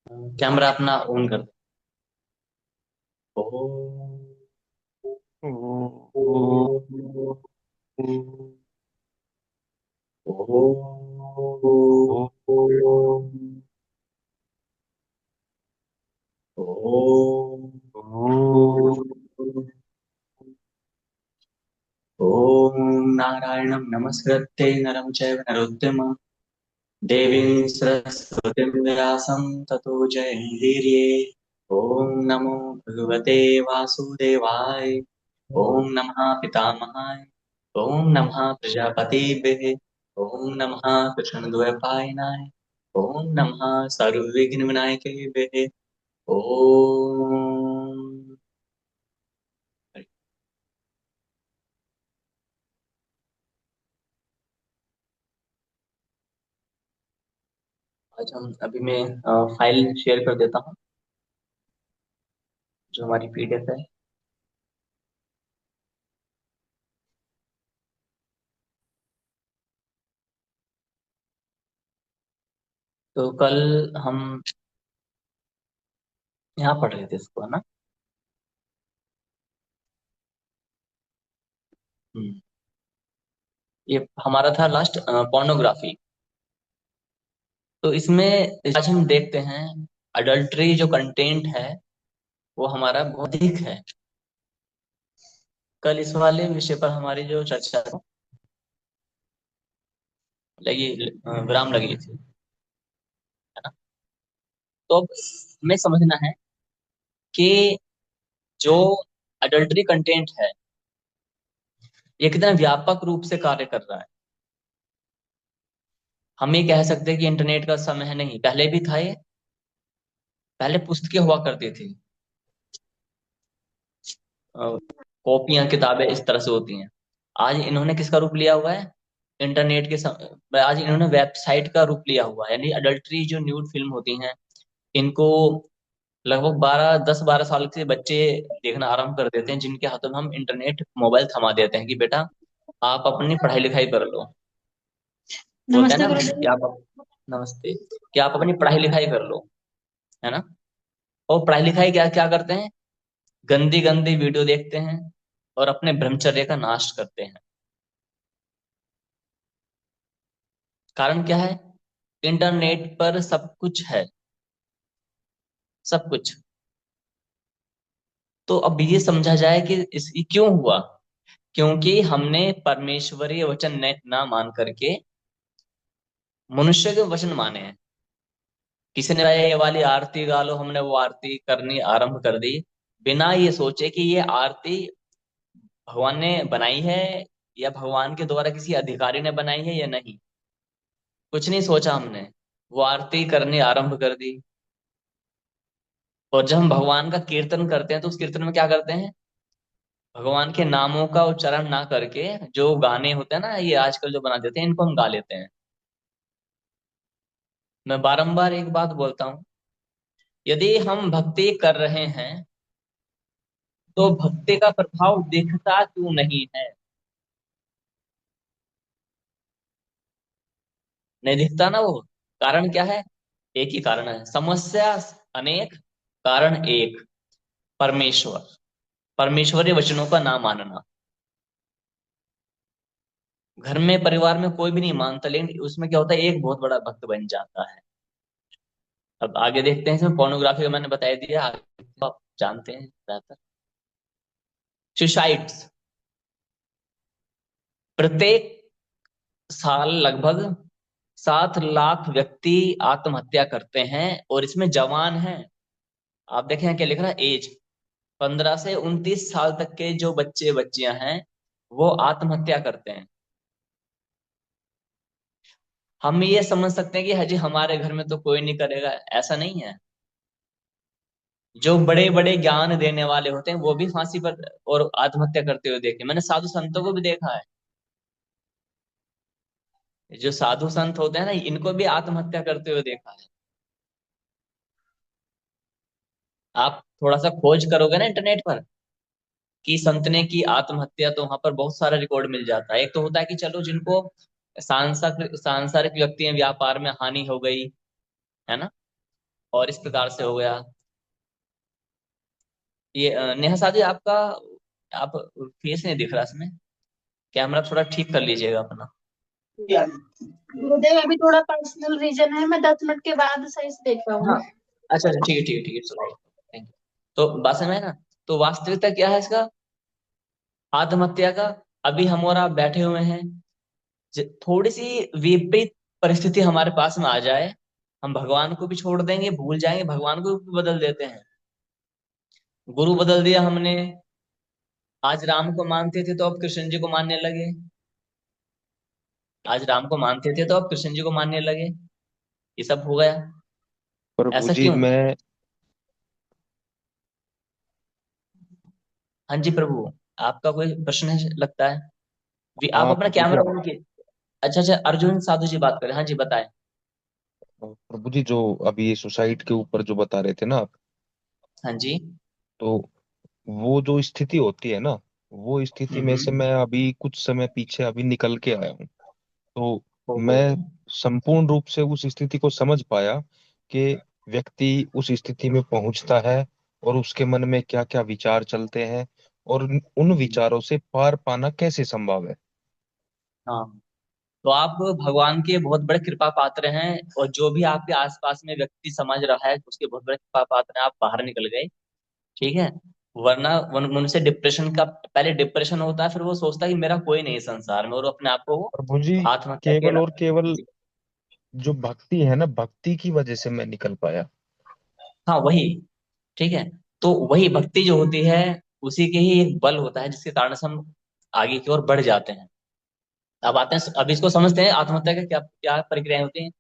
Camera अपना on कर दो। ओ, ओ, ओ, ओ, ओ, ओ, ॐ नारायणं नमस्कृत्य नरं चैव नरोत्तमं देवीं सरस्वतीं व्यासं ततो जयमुदीरये। ॐ नमो भगवते वासुदेवाय। ॐ नमः पितामहाय। ॐ नमः प्रजापतिभ्यः। ॐ नमः कृष्णद्वैपायनाय। ॐ नमः सर्वविघ्नविनायकेभ्यः। ॐ। आज हम अभी मैं फाइल शेयर कर देता हूँ जो हमारी पीडीएफ है। तो कल हम यहाँ पढ़ रहे थे इसको, है ना। हम्म, ये हमारा था लास्ट पोर्नोग्राफी। तो इसमें आज हम देखते हैं अडल्ट्री जो कंटेंट है वो हमारा बहुत अधिक है। कल इस वाले विषय पर हमारी जो चर्चा लगी, विराम लगी थी, है ना। तो अब हमें समझना है कि जो अडल्ट्री कंटेंट है ये कितना व्यापक रूप से कार्य कर रहा है। हम ये कह सकते हैं कि इंटरनेट का समय है, नहीं, पहले भी था ये। पहले पुस्तकें हुआ करती थी, कॉपियां किताबें इस तरह से होती हैं। आज इन्होंने किसका रूप लिया हुआ है? इंटरनेट के आज इन्होंने वेबसाइट का रूप लिया हुआ है। यानी अडल्ट्री जो न्यूड फिल्म होती हैं इनको लगभग 12 10 12 साल के बच्चे देखना आरंभ कर देते हैं, जिनके हाथों में हम इंटरनेट मोबाइल थमा देते हैं कि बेटा आप अपनी पढ़ाई लिखाई कर लो। बोलते हैं नमस्ते ना कि गुरुदेव। आप नमस्ते, कि आप अपनी पढ़ाई लिखाई कर लो, है ना। और पढ़ाई लिखाई क्या क्या करते हैं? गंदी गंदी वीडियो देखते हैं और अपने ब्रह्मचर्य का नाश करते हैं। कारण क्या है? इंटरनेट पर सब कुछ है, सब कुछ। तो अब ये समझा जाए कि इस ये क्यों हुआ। क्योंकि हमने परमेश्वरीय वचन ना मान करके मनुष्य के वचन माने हैं। किसी ने कहा ये वाली आरती गा लो, हमने वो आरती करनी आरंभ कर दी, बिना ये सोचे कि ये आरती भगवान ने बनाई है या भगवान के द्वारा किसी अधिकारी ने बनाई है या नहीं। कुछ नहीं सोचा हमने, वो आरती करनी आरंभ कर दी। और जब हम भगवान का कीर्तन करते हैं तो उस कीर्तन में क्या करते हैं? भगवान के नामों का उच्चारण ना करके जो गाने होते हैं ना, ये आजकल जो बना देते हैं, इनको हम गा लेते हैं। मैं बारंबार एक बात बोलता हूँ, यदि हम भक्ति कर रहे हैं तो भक्ति का प्रभाव दिखता क्यों नहीं है? नहीं दिखता ना वो। कारण क्या है? एक ही कारण है, समस्या अनेक, कारण एक, परमेश्वर। परमेश्वरी वचनों का ना मानना। घर में परिवार में कोई भी नहीं मानता, लेकिन उसमें क्या होता है, एक बहुत बड़ा भक्त बन जाता है। अब आगे देखते हैं, इसमें पोर्नोग्राफी का मैंने बता दिया, आगे तो आप जानते हैं बेहतर। सुसाइड्स, प्रत्येक साल लगभग 7 लाख व्यक्ति आत्महत्या करते हैं, और इसमें जवान हैं। आप देखें क्या लिख रहा है, एज 15 से 29 साल तक के जो बच्चे बच्चियां हैं वो आत्महत्या करते हैं। हम ये समझ सकते हैं कि हजी हमारे घर में तो कोई नहीं करेगा, ऐसा नहीं है। जो बड़े बड़े ज्ञान देने वाले होते हैं वो भी फांसी पर और आत्महत्या करते हुए देखे, मैंने साधु संतों को भी देखा है। जो साधु संत होते हैं ना, इनको भी आत्महत्या करते हुए देखा है। आप थोड़ा सा खोज करोगे ना इंटरनेट पर कि संत ने की आत्महत्या, तो वहां पर बहुत सारा रिकॉर्ड मिल जाता है। एक तो होता है कि चलो जिनको सांसारिक सांसारिक व्यक्ति हैं, व्यापार में हानि हो गई, है ना, और इस प्रकार से हो गया। ये नेहा सादी आपका, आप फेस नहीं दिख रहा इसमें, कैमरा थोड़ा ठीक कर लीजिएगा अपना। गुरुदेव अभी थोड़ा पर्सनल रीजन है, मैं 10 मिनट के बाद सही से देख हाँ, पाऊंगी। अच्छा अच्छा, ठीक है ठीक है ठीक है, चलो, थैंक यू। तो बात समझ में है ना। तो वास्तविकता क्या है इसका, आत्महत्या का। अभी हम और आप बैठे हुए हैं, थोड़ी सी विपरीत परिस्थिति हमारे पास में आ जाए, हम भगवान को भी छोड़ देंगे, भूल जाएंगे, भगवान को भी बदल देते हैं। गुरु बदल दिया हमने, आज राम को मानते थे तो अब कृष्ण जी को मानने लगे। आज राम को मानते थे तो अब कृष्ण जी को मानने लगे। ये सब हो गया। प्रभु ऐसा जी क्यों? मैं हाँ जी प्रभु, आपका कोई प्रश्न है लगता है। आप हाँ अपना प्रभु जी कैमरा ऑन कीजिए। अच्छा अच्छा, अर्जुन साधु जी बात करें, हाँ जी बताएं। प्रभु जी जो अभी ये सुसाइड के ऊपर जो बता रहे थे ना आप, हाँ जी। तो वो जो स्थिति होती है ना, वो स्थिति में से हम्म। मैं अभी कुछ समय पीछे अभी निकल के आया हूँ। तो ओहो। मैं संपूर्ण रूप से उस स्थिति को समझ पाया कि व्यक्ति उस स्थिति में पहुंचता है और उसके मन में क्या क्या विचार चलते हैं और उन हम्म। विचारों से पार पाना कैसे संभव है। हाँ, तो आप भगवान के बहुत बड़े कृपा पात्र हैं, और जो भी आपके आसपास में व्यक्ति समझ रहा है उसके बहुत बड़े कृपा पात्र हैं, आप बाहर निकल गए। ठीक है। वरना मनुष्य डिप्रेशन का, पहले डिप्रेशन होता है, फिर वो सोचता है कि मेरा कोई नहीं है संसार में, और वो अपने आप को वो प्रभु जी आत्महत्या के केवल और केवल जी। जो भक्ति है ना, भक्ति की वजह से मैं निकल पाया। हाँ वही। ठीक है। तो वही भक्ति जो होती है, उसी के ही एक बल होता है जिसके कारण से हम आगे की ओर बढ़ जाते हैं। अब आते हैं, अब इसको समझते हैं आत्महत्या का क्या क्या प्रक्रियाएं होती हैं।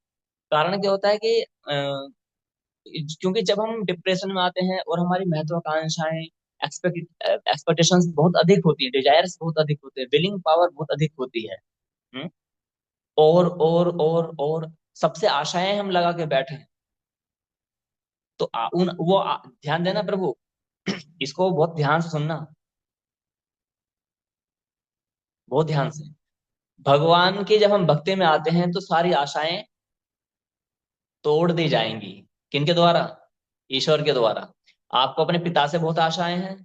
कारण क्या होता है कि क्योंकि जब हम डिप्रेशन में आते हैं और हमारी महत्वाकांक्षाएं, एक्सपेक्टेशंस बहुत अधिक होती है, डिजायर्स बहुत अधिक होते हैं, विलिंग पावर बहुत अधिक होती है। हम्म? और सबसे आशाएं हम लगा के बैठे हैं। तो ध्यान देना प्रभु, इसको बहुत ध्यान से सुनना, बहुत ध्यान से। भगवान के जब हम भक्ति में आते हैं तो सारी आशाएं तोड़ दी जाएंगी। किनके द्वारा? ईश्वर के द्वारा। आपको अपने पिता से बहुत आशाएं हैं,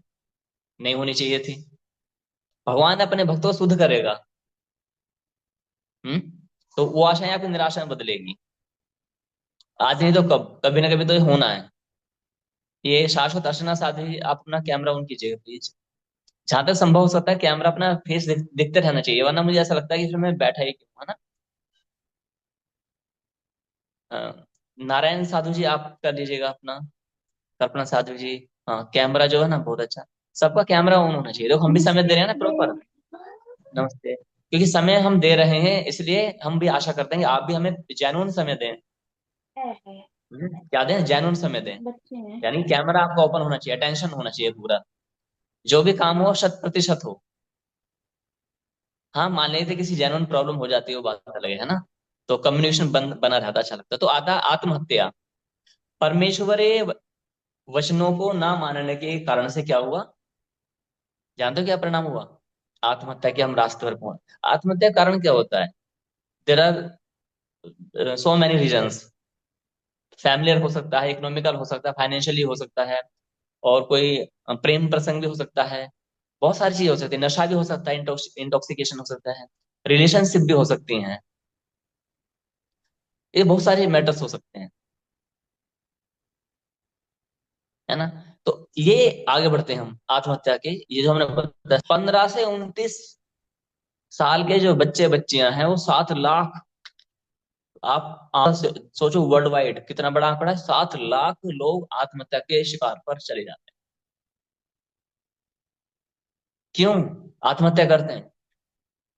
नहीं होनी चाहिए थी। भगवान अपने भक्तों को शुद्ध करेगा। हम्म। तो वो आशाएं आपकी निराशा में बदलेगी। आज नहीं तो कब, कभी ना कभी तो ये होना है। ये शाश्वत अर्चना साध्वी, आप अपना कैमरा ऑन कीजिएगा प्लीज। जहां तक संभव हो सकता है कैमरा अपना फेस दिखते रहना चाहिए, वरना मुझे ऐसा लगता है कि फिर मैं बैठा ही क्यों, है ना। अ, नारायण साधु जी आप कर लीजिएगा अपना, कल्पना साधु जी। हाँ, कैमरा जो है ना बहुत अच्छा, सबका कैमरा ऑन होना चाहिए। देखो हम भी समय दे रहे हैं ना प्रॉपर। नमस्ते। क्योंकि समय हम दे रहे हैं, इसलिए हम भी आशा करते हैं कि आप भी हमें जेन्युइन समय दें। क्या दें? जेन्युइन समय दें। बच्चे हैं। यानी कैमरा आपका ओपन होना चाहिए, अटेंशन होना चाहिए पूरा। जो भी काम हो 100% हो। हाँ, मान लेते किसी जेन्युइन प्रॉब्लम हो जाती है, वो बात अलग है ना। तो कम्युनिकेशन बना रहता, अच्छा लगता है। तो आता आत्महत्या। परमेश्वरे वचनों को ना मानने के कारण से क्या हुआ? जानते हो क्या परिणाम हुआ? आत्महत्या के हम रास्ते पर पहुंच, आत्महत्या का कारण क्या होता है? There are so many reasons. Familiar हो सकता है, इकोनॉमिकल हो सकता है, फाइनेंशियली हो सकता है, और कोई प्रेम प्रसंग भी हो सकता है। बहुत सारी चीजें हो सकती है, नशा भी हो सकता है, इंटॉक्सिकेशन हो सकता है, रिलेशनशिप भी हो सकती हैं। ये बहुत सारे मैटर्स हो सकते हैं, है ना। तो ये आगे बढ़ते हैं हम आत्महत्या के, ये जो हमने 15 से 29 साल के जो बच्चे बच्चियां हैं, वो 7 लाख। आप सोचो वर्ल्ड वाइड कितना बड़ा आंकड़ा है, 7 लाख लोग आत्महत्या के शिकार पर चले जाते हैं। क्यों आत्महत्या करते हैं?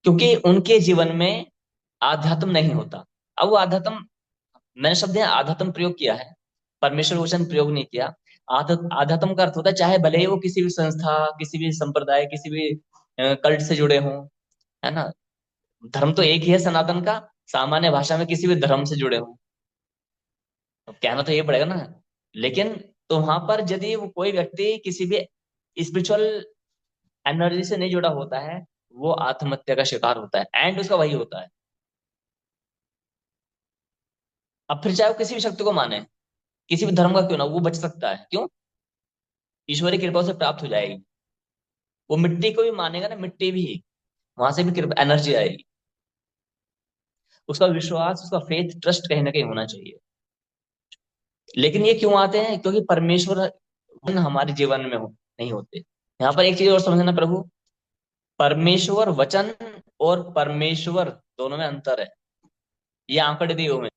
क्योंकि उनके जीवन में आध्यात्म नहीं होता। अब वो आध्यात्म, मैंने शब्द यहाँ आध्यात्म प्रयोग किया है, परमेश्वर वचन प्रयोग नहीं किया। आध्यात्म का अर्थ होता है, चाहे भले ही वो किसी भी संस्था, किसी भी संप्रदाय, किसी भी कल्ट से जुड़े हों, है ना। धर्म तो एक ही है सनातन का, सामान्य भाषा में किसी भी धर्म से जुड़े हों, तो कहना तो ये पड़ेगा ना। लेकिन तो वहां पर यदि वो कोई व्यक्ति किसी भी स्पिरिचुअल एनर्जी से नहीं जुड़ा होता है, वो आत्महत्या का शिकार होता है, एंड उसका वही होता है। अब फिर चाहे वो किसी भी शक्ति को माने, किसी भी धर्म का क्यों ना, वो बच सकता है। क्यों? ईश्वरी कृपा से प्राप्त हो जाएगी। वो मिट्टी को भी मानेगा ना, मिट्टी भी, वहां से भी कृपा एनर्जी आएगी। उसका विश्वास, उसका फेथ, ट्रस्ट कहीं ना कहीं होना चाहिए। लेकिन ये क्यों आते हैं? क्योंकि परमेश्वर हमारे जीवन में नहीं होते। यहाँ पर एक चीज और समझना प्रभु, परमेश्वर वचन और परमेश्वर दोनों में अंतर है। ये आंकड़े दिए हुए हैं।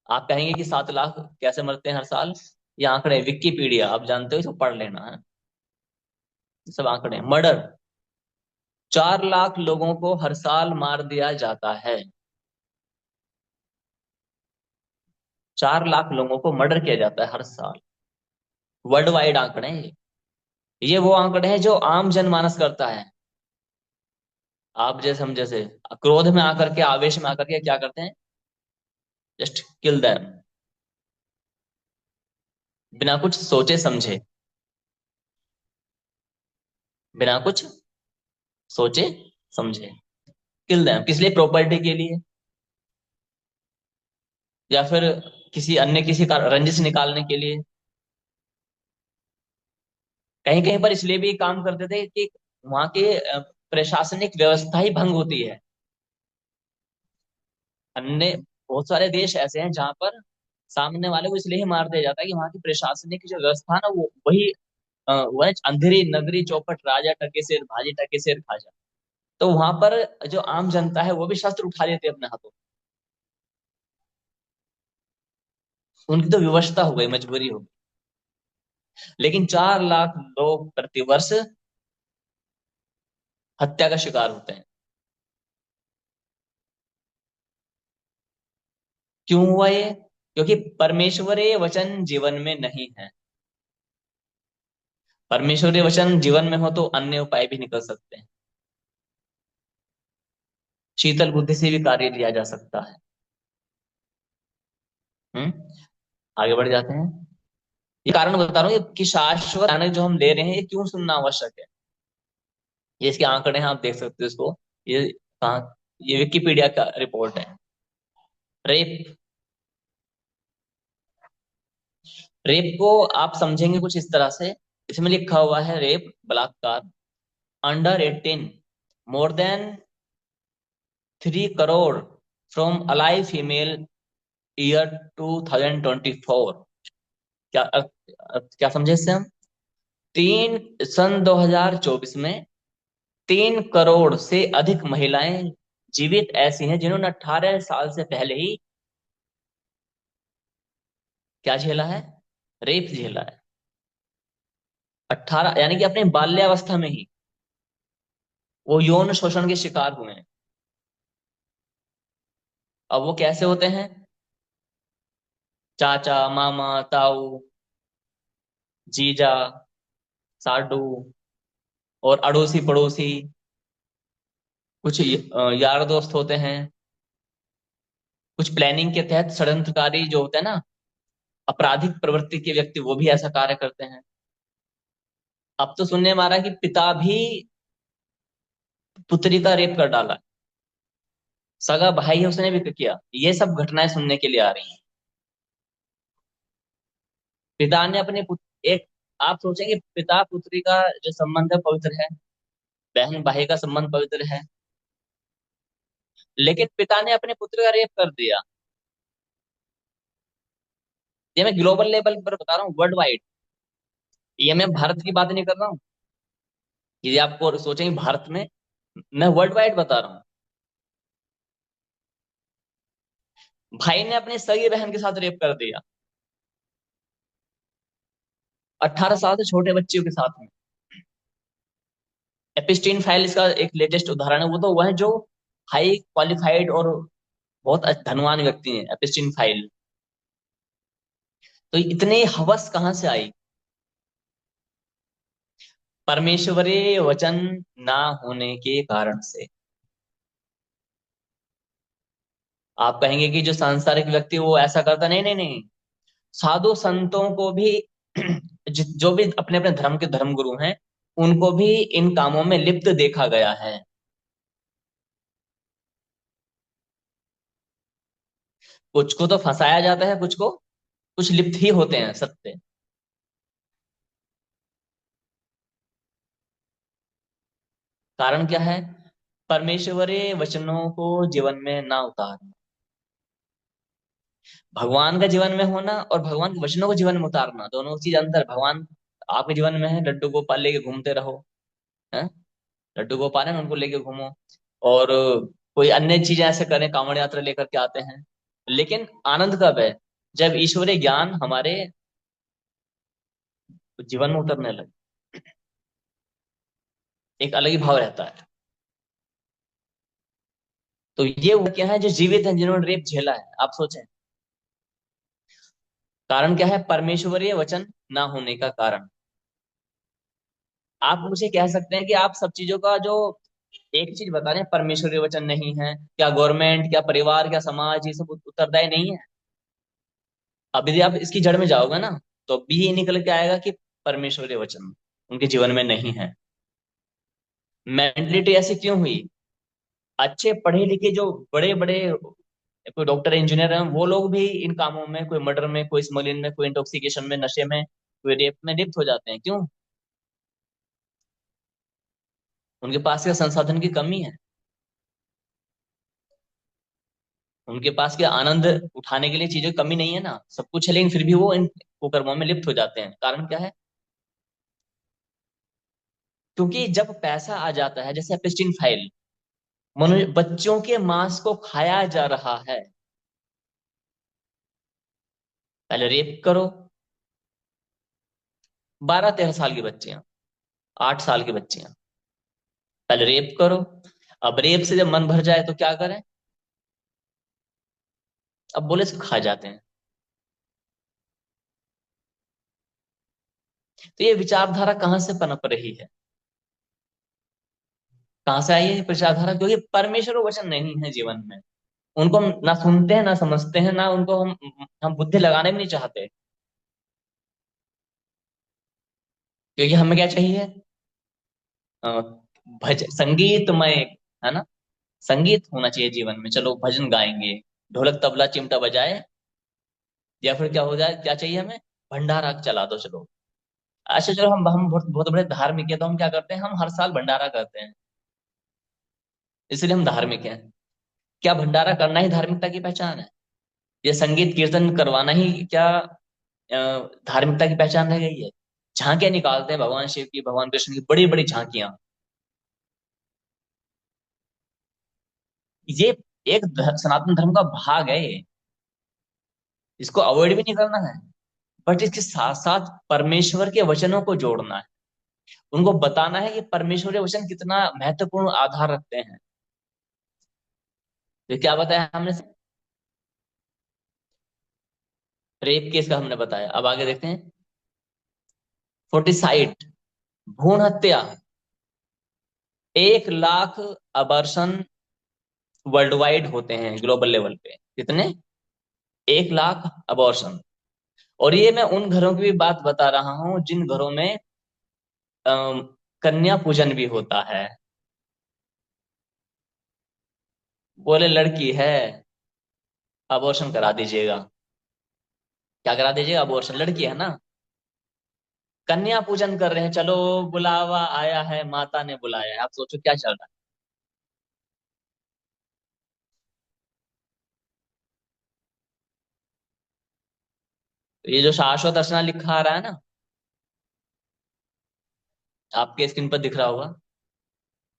आप कहेंगे कि 7 लाख कैसे मरते हैं हर साल, ये आंकड़े, विकिपीडिया आप जानते हो, इसको पढ़ लेना है। ये सब आंकड़े हैं। मर्डर, 4 लाख लोगों को हर साल मार दिया जाता है। 4 लाख लोगों को मर्डर किया जाता है हर साल। वर्ल्ड वाइड आंकड़े हैं ये वो आंकड़े हैं जो आम जनमानस करता है। आप जैसे, हम जैसे क्रोध में आकर के, आवेश में आकर के क्या करते हैं? जस्ट किल देम, बिना कुछ सोचे समझे, बिना कुछ सोचे समझे किल देम। किस लिए? प्रॉपर्टी के लिए, या फिर किसी अन्य, किसी का रंजिश निकालने के लिए। कहीं कहीं पर इसलिए भी काम करते थे कि वहां की प्रशासनिक व्यवस्था ही भंग होती है। अन्य बहुत सारे देश ऐसे हैं जहां पर सामने वाले को इसलिए ही मार दिया जाता है कि वहां की प्रशासनिक जो व्यवस्था है ना, वो वही वह अंधेरी नगरी चौपट, राजा टके सिर, भाजी टके सिर खाजा। तो वहां पर जो आम जनता है वो भी शस्त्र उठा लेते हैं अपने हाथों। उनकी तो विवशता हो गई, मजबूरी हो गई। लेकिन 4 लाख लोग प्रतिवर्ष हत्या का शिकार होते हैं। क्यों हुआ ये? क्योंकि परमेश्वरीय वचन जीवन में नहीं है। परमेश्वरीय वचन जीवन में हो तो अन्य उपाय भी निकल सकते हैं। शीतल बुद्धि से भी कार्य लिया जा सकता है। हम्म। आगे बढ़ जाते हैं। ये कारण बता रहा हूँ कि शाश्वत ज्ञान जो हम ले रहे हैं, ये क्यों सुनना आवश्यक है। ये इसके आंकड़े हैं, आप देख सकते हो इसको। ये कहाँ? ये विकिपीडिया का रिपोर्ट है। रेप, रेप को आप समझेंगे कुछ इस तरह से। इसमें लिखा हुआ है, रेप, बलात्कार, under 18, more than 3 crore from alive female, year 2024। क्या क्या समझे इससे हम? तीन, सन 2024 में 3 करोड़ से अधिक महिलाएं जीवित ऐसी हैं जिन्होंने 18 साल से पहले ही क्या झेला है? रेप झेला है। 18, यानी कि अपने बाल्यावस्था में ही वो यौन शोषण के शिकार हुए हैं। अब वो कैसे होते हैं? चाचा, मामा, ताऊ, जीजा, साडू और अड़ोसी पड़ोसी, कुछ यार दोस्त होते हैं। कुछ प्लानिंग के तहत षड्यंत्रकारी जो होते हैं ना, आपराधिक प्रवृत्ति के व्यक्ति, वो भी ऐसा कार्य करते हैं। अब तो सुनने में आ रहा है कि पिता भी पुत्री का रेप कर डाला। सगा भाई है, उसने भी किया। ये सब घटनाएं सुनने के लिए आ रही हैं। पिता ने अपने एक, आप सोचेंगे पिता पुत्री का जो संबंध है पवित्र है, बहन भाई का संबंध पवित्र है, लेकिन पिता ने अपने पुत्र का रेप कर दिया। ये मैं ग्लोबल लेवल पर बता रहा हूँ, वर्ल्ड वाइड। ये मैं भारत की बात नहीं कर रहा हूँ। ये आपको सोचेंगे भारत में, मैं वर्ल्ड वाइड बता रहा हूँ। भाई ने अपनी सगी बहन के साथ रेप कर दिया, 18 साल से छोटे बच्चियों के साथ में। एपिस्टीन फाइल इसका एक लेटेस्ट उदाहरण है। वो तो वह है जो हाई क्वालिफाइड और बहुत धनवान व्यक्ति हैं, एपिस्टीन फाइल। तो इतने हवस कहाँ से आई? परमेश्वरीय वचन ना होने के कारण से। आप कहेंगे कि जो सांसारिक व्यक्ति वो ऐसा करता, नहीं नहीं नहीं। साधु संतों को भी जो भी अपने अपने धर्म के धर्मगुरु हैं, उनको भी इन कामों में लिप्त देखा गया है। कुछ को तो फंसाया जाता है, कुछ को, कुछ लिप्त ही होते हैं सत्य। कारण क्या है? परमेश्वरीय वचनों को जीवन में ना उतारना। भगवान का जीवन में होना और भगवान के वचनों को जीवन में उतारना, दोनों चीज अंतर। भगवान आपके जीवन में है, लड्डू गोपाल लेके घूमते रहो, है, लड्डू गोपाल है ना, उनको लेके घूमो। और कोई अन्य चीजें ऐसे करें, कांवड़ यात्रा लेकर के आते हैं। लेकिन आनंद कब है? जब ईश्वरीय ज्ञान हमारे जीवन में उतरने लगे, एक अलग ही भाव रहता है। तो ये वो क्या है जो जीवित हैं, जिन्होंने रेप झेला है, आप सोचें। कारण क्या है? परमेश्वरीय वचन ना होने का कारण। आप मुझे कह सकते हैं कि आप सब चीजों का जो एक चीज बता रहे हैं, परमेश्वरीय वचन नहीं है, क्या गवर्नमेंट, क्या परिवार, क्या समाज, ये सब उत्तरदायी नहीं है? अब यदि आप इसकी जड़ में जाओगे ना, तो भी ये निकल के आएगा कि परमेश्वरीय वचन उनके जीवन में नहीं है। मेंटलिटी ऐसी क्यों हुई? अच्छे पढ़े लिखे जो बड़े बड़े कोई डॉक्टर इंजीनियर हैं, वो लोग भी इन कामों में, कोई मर्डर में, कोई स्मगलिंग में, कोई इंटॉक्सिकेशन में, नशे में, कोई रेप में लिप्त हो जाते हैं। क्यों? उनके पास क्या संसाधन की कमी है? उनके पास क्या आनंद उठाने के लिए चीजों की कमी नहीं है ना? सब कुछ है, लेकिन फिर भी वो इन कुकर्मों में लिप्त हो जाते हैं। कारण क्या है? क्योंकि जब पैसा आ जाता है, जैसे एप्स्टीन फाइल, मनुष्य बच्चों के मांस को खाया जा रहा है। पहले रेप करो, 12-13 साल की बच्चियां, 8 साल की बच्चियां, पहले रेप करो। अब रेप से जब मन भर जाए तो क्या करें? अब बोले से खा जाते हैं। तो ये विचारधारा कहाँ से पनप रही है? कहाँ से आई है ये विचारधारा? क्योंकि परमेश्वर वचन नहीं है जीवन में। उनको हम ना सुनते हैं, ना समझते हैं, ना उनको हम बुद्धि लगाने भी नहीं चाहते। क्योंकि हमें क्या चाहिए? अ, संगीतमय, है ना, संगीत होना चाहिए जीवन में। चलो भजन गाएंगे, ढोलक तबला चिमटा बजाए, या फिर क्या हो जाए, क्या चाहिए हमें? भंडारा चला दो चलो। अच्छा चलो, हम बहुत बहुत बड़े धार्मिक है, तो हम क्या करते हैं? हम हर साल भंडारा करते हैं, इसलिए हम धार्मिक हैं। क्या भंडारा करना ही धार्मिकता की पहचान है? ये संगीत कीर्तन करवाना ही क्या धार्मिकता की पहचान रह गई है? झांकियां निकालते हैं भगवान शिव की, भगवान कृष्ण की, बड़ी बड़ी झांकियां। ये एक सनातन धर्म का भाग है ये, इसको अवॉइड भी नहीं करना है। बट इसके साथ साथ परमेश्वर के वचनों को जोड़ना है, उनको बताना है कि परमेश्वर के वचन कितना महत्वपूर्ण आधार रखते हैं। तो क्या बताया हमने? रेप केस का हमने बताया, अब आगे देखते हैं। 46, भ्रूण हत्या, 1 लाख अबॉर्शन वर्ल्ड वाइड होते हैं ग्लोबल लेवल पे। कितने? 1 लाख अबॉर्शन। और ये मैं उन घरों की भी बात बता रहा हूं जिन घरों में अम, कन्या पूजन भी होता है। बोले लड़की है, अबॉर्शन करा दीजिएगा। क्या करा दीजिएगा? अबॉर्शन। लड़की है ना, कन्या पूजन कर रहे हैं, चलो बुलावा आया है, माता ने बुलाया है। आप सोचो क्या चल रहा है। तो ये जो शाश्वत अर्चना लिखा आ रहा है ना, आपके स्क्रीन पर दिख रहा होगा,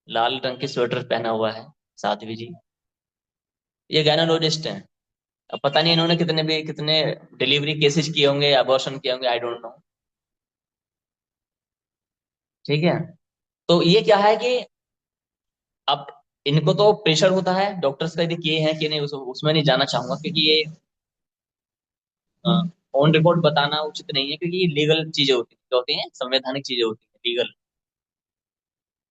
लाल रंग की स्वेटर पहना हुआ है साध्वी जी, ये गायनोलॉजिस्ट हैं। अब पता नहीं इन्होंने कितने डिलीवरी केसेस किए होंगे, अबॉर्शन किए होंगे, आई डोंट नो। ठीक है। तो ये क्या है कि अब इनको तो प्रेशर होता है डॉक्टर्स का, यदि किए हैं कि नहीं उसमें नहीं जाना चाहूंगा, क्योंकि ये ऑन रिकॉर्ड बताना उचित नहीं है, क्योंकि ये लीगल चीजें होती हैं, क्या होती हैं? संवैधानिक चीजें होती हैं, लीगल।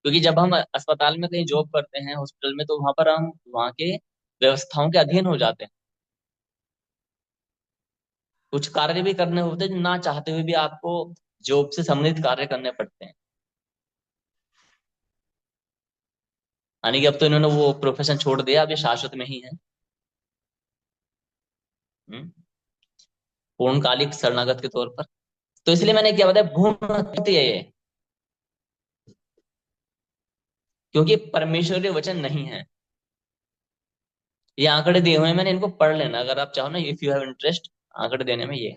क्योंकि जब हम अस्पताल में कहीं जॉब करते हैं, हॉस्पिटल में, तो वहां पर हम वहां के व्यवस्थाओं के अधीन हो जाते हैं। कुछ कार्य भी करने होते हैं जो ना चाहते हुए भी आपको जॉब से संबंधित कार्य करने पड़ते हैं। यानी कि अब तो इन्होंने वो प्रोफेशन छोड़ दिया, अब ये शाश्वत में ही है। हम्म, पूर्णकालिक शरणागत के तौर पर। तो इसलिए मैंने क्या बताया, भ्रूण हत्या है ये, क्योंकि परमेश्वर के वचन नहीं है। ये आंकड़े दिए हुए हैं, मैंने इनको पढ़ लेना अगर आप चाहो ना, इफ यू हैव इंटरेस्ट आंकड़े देने में। ये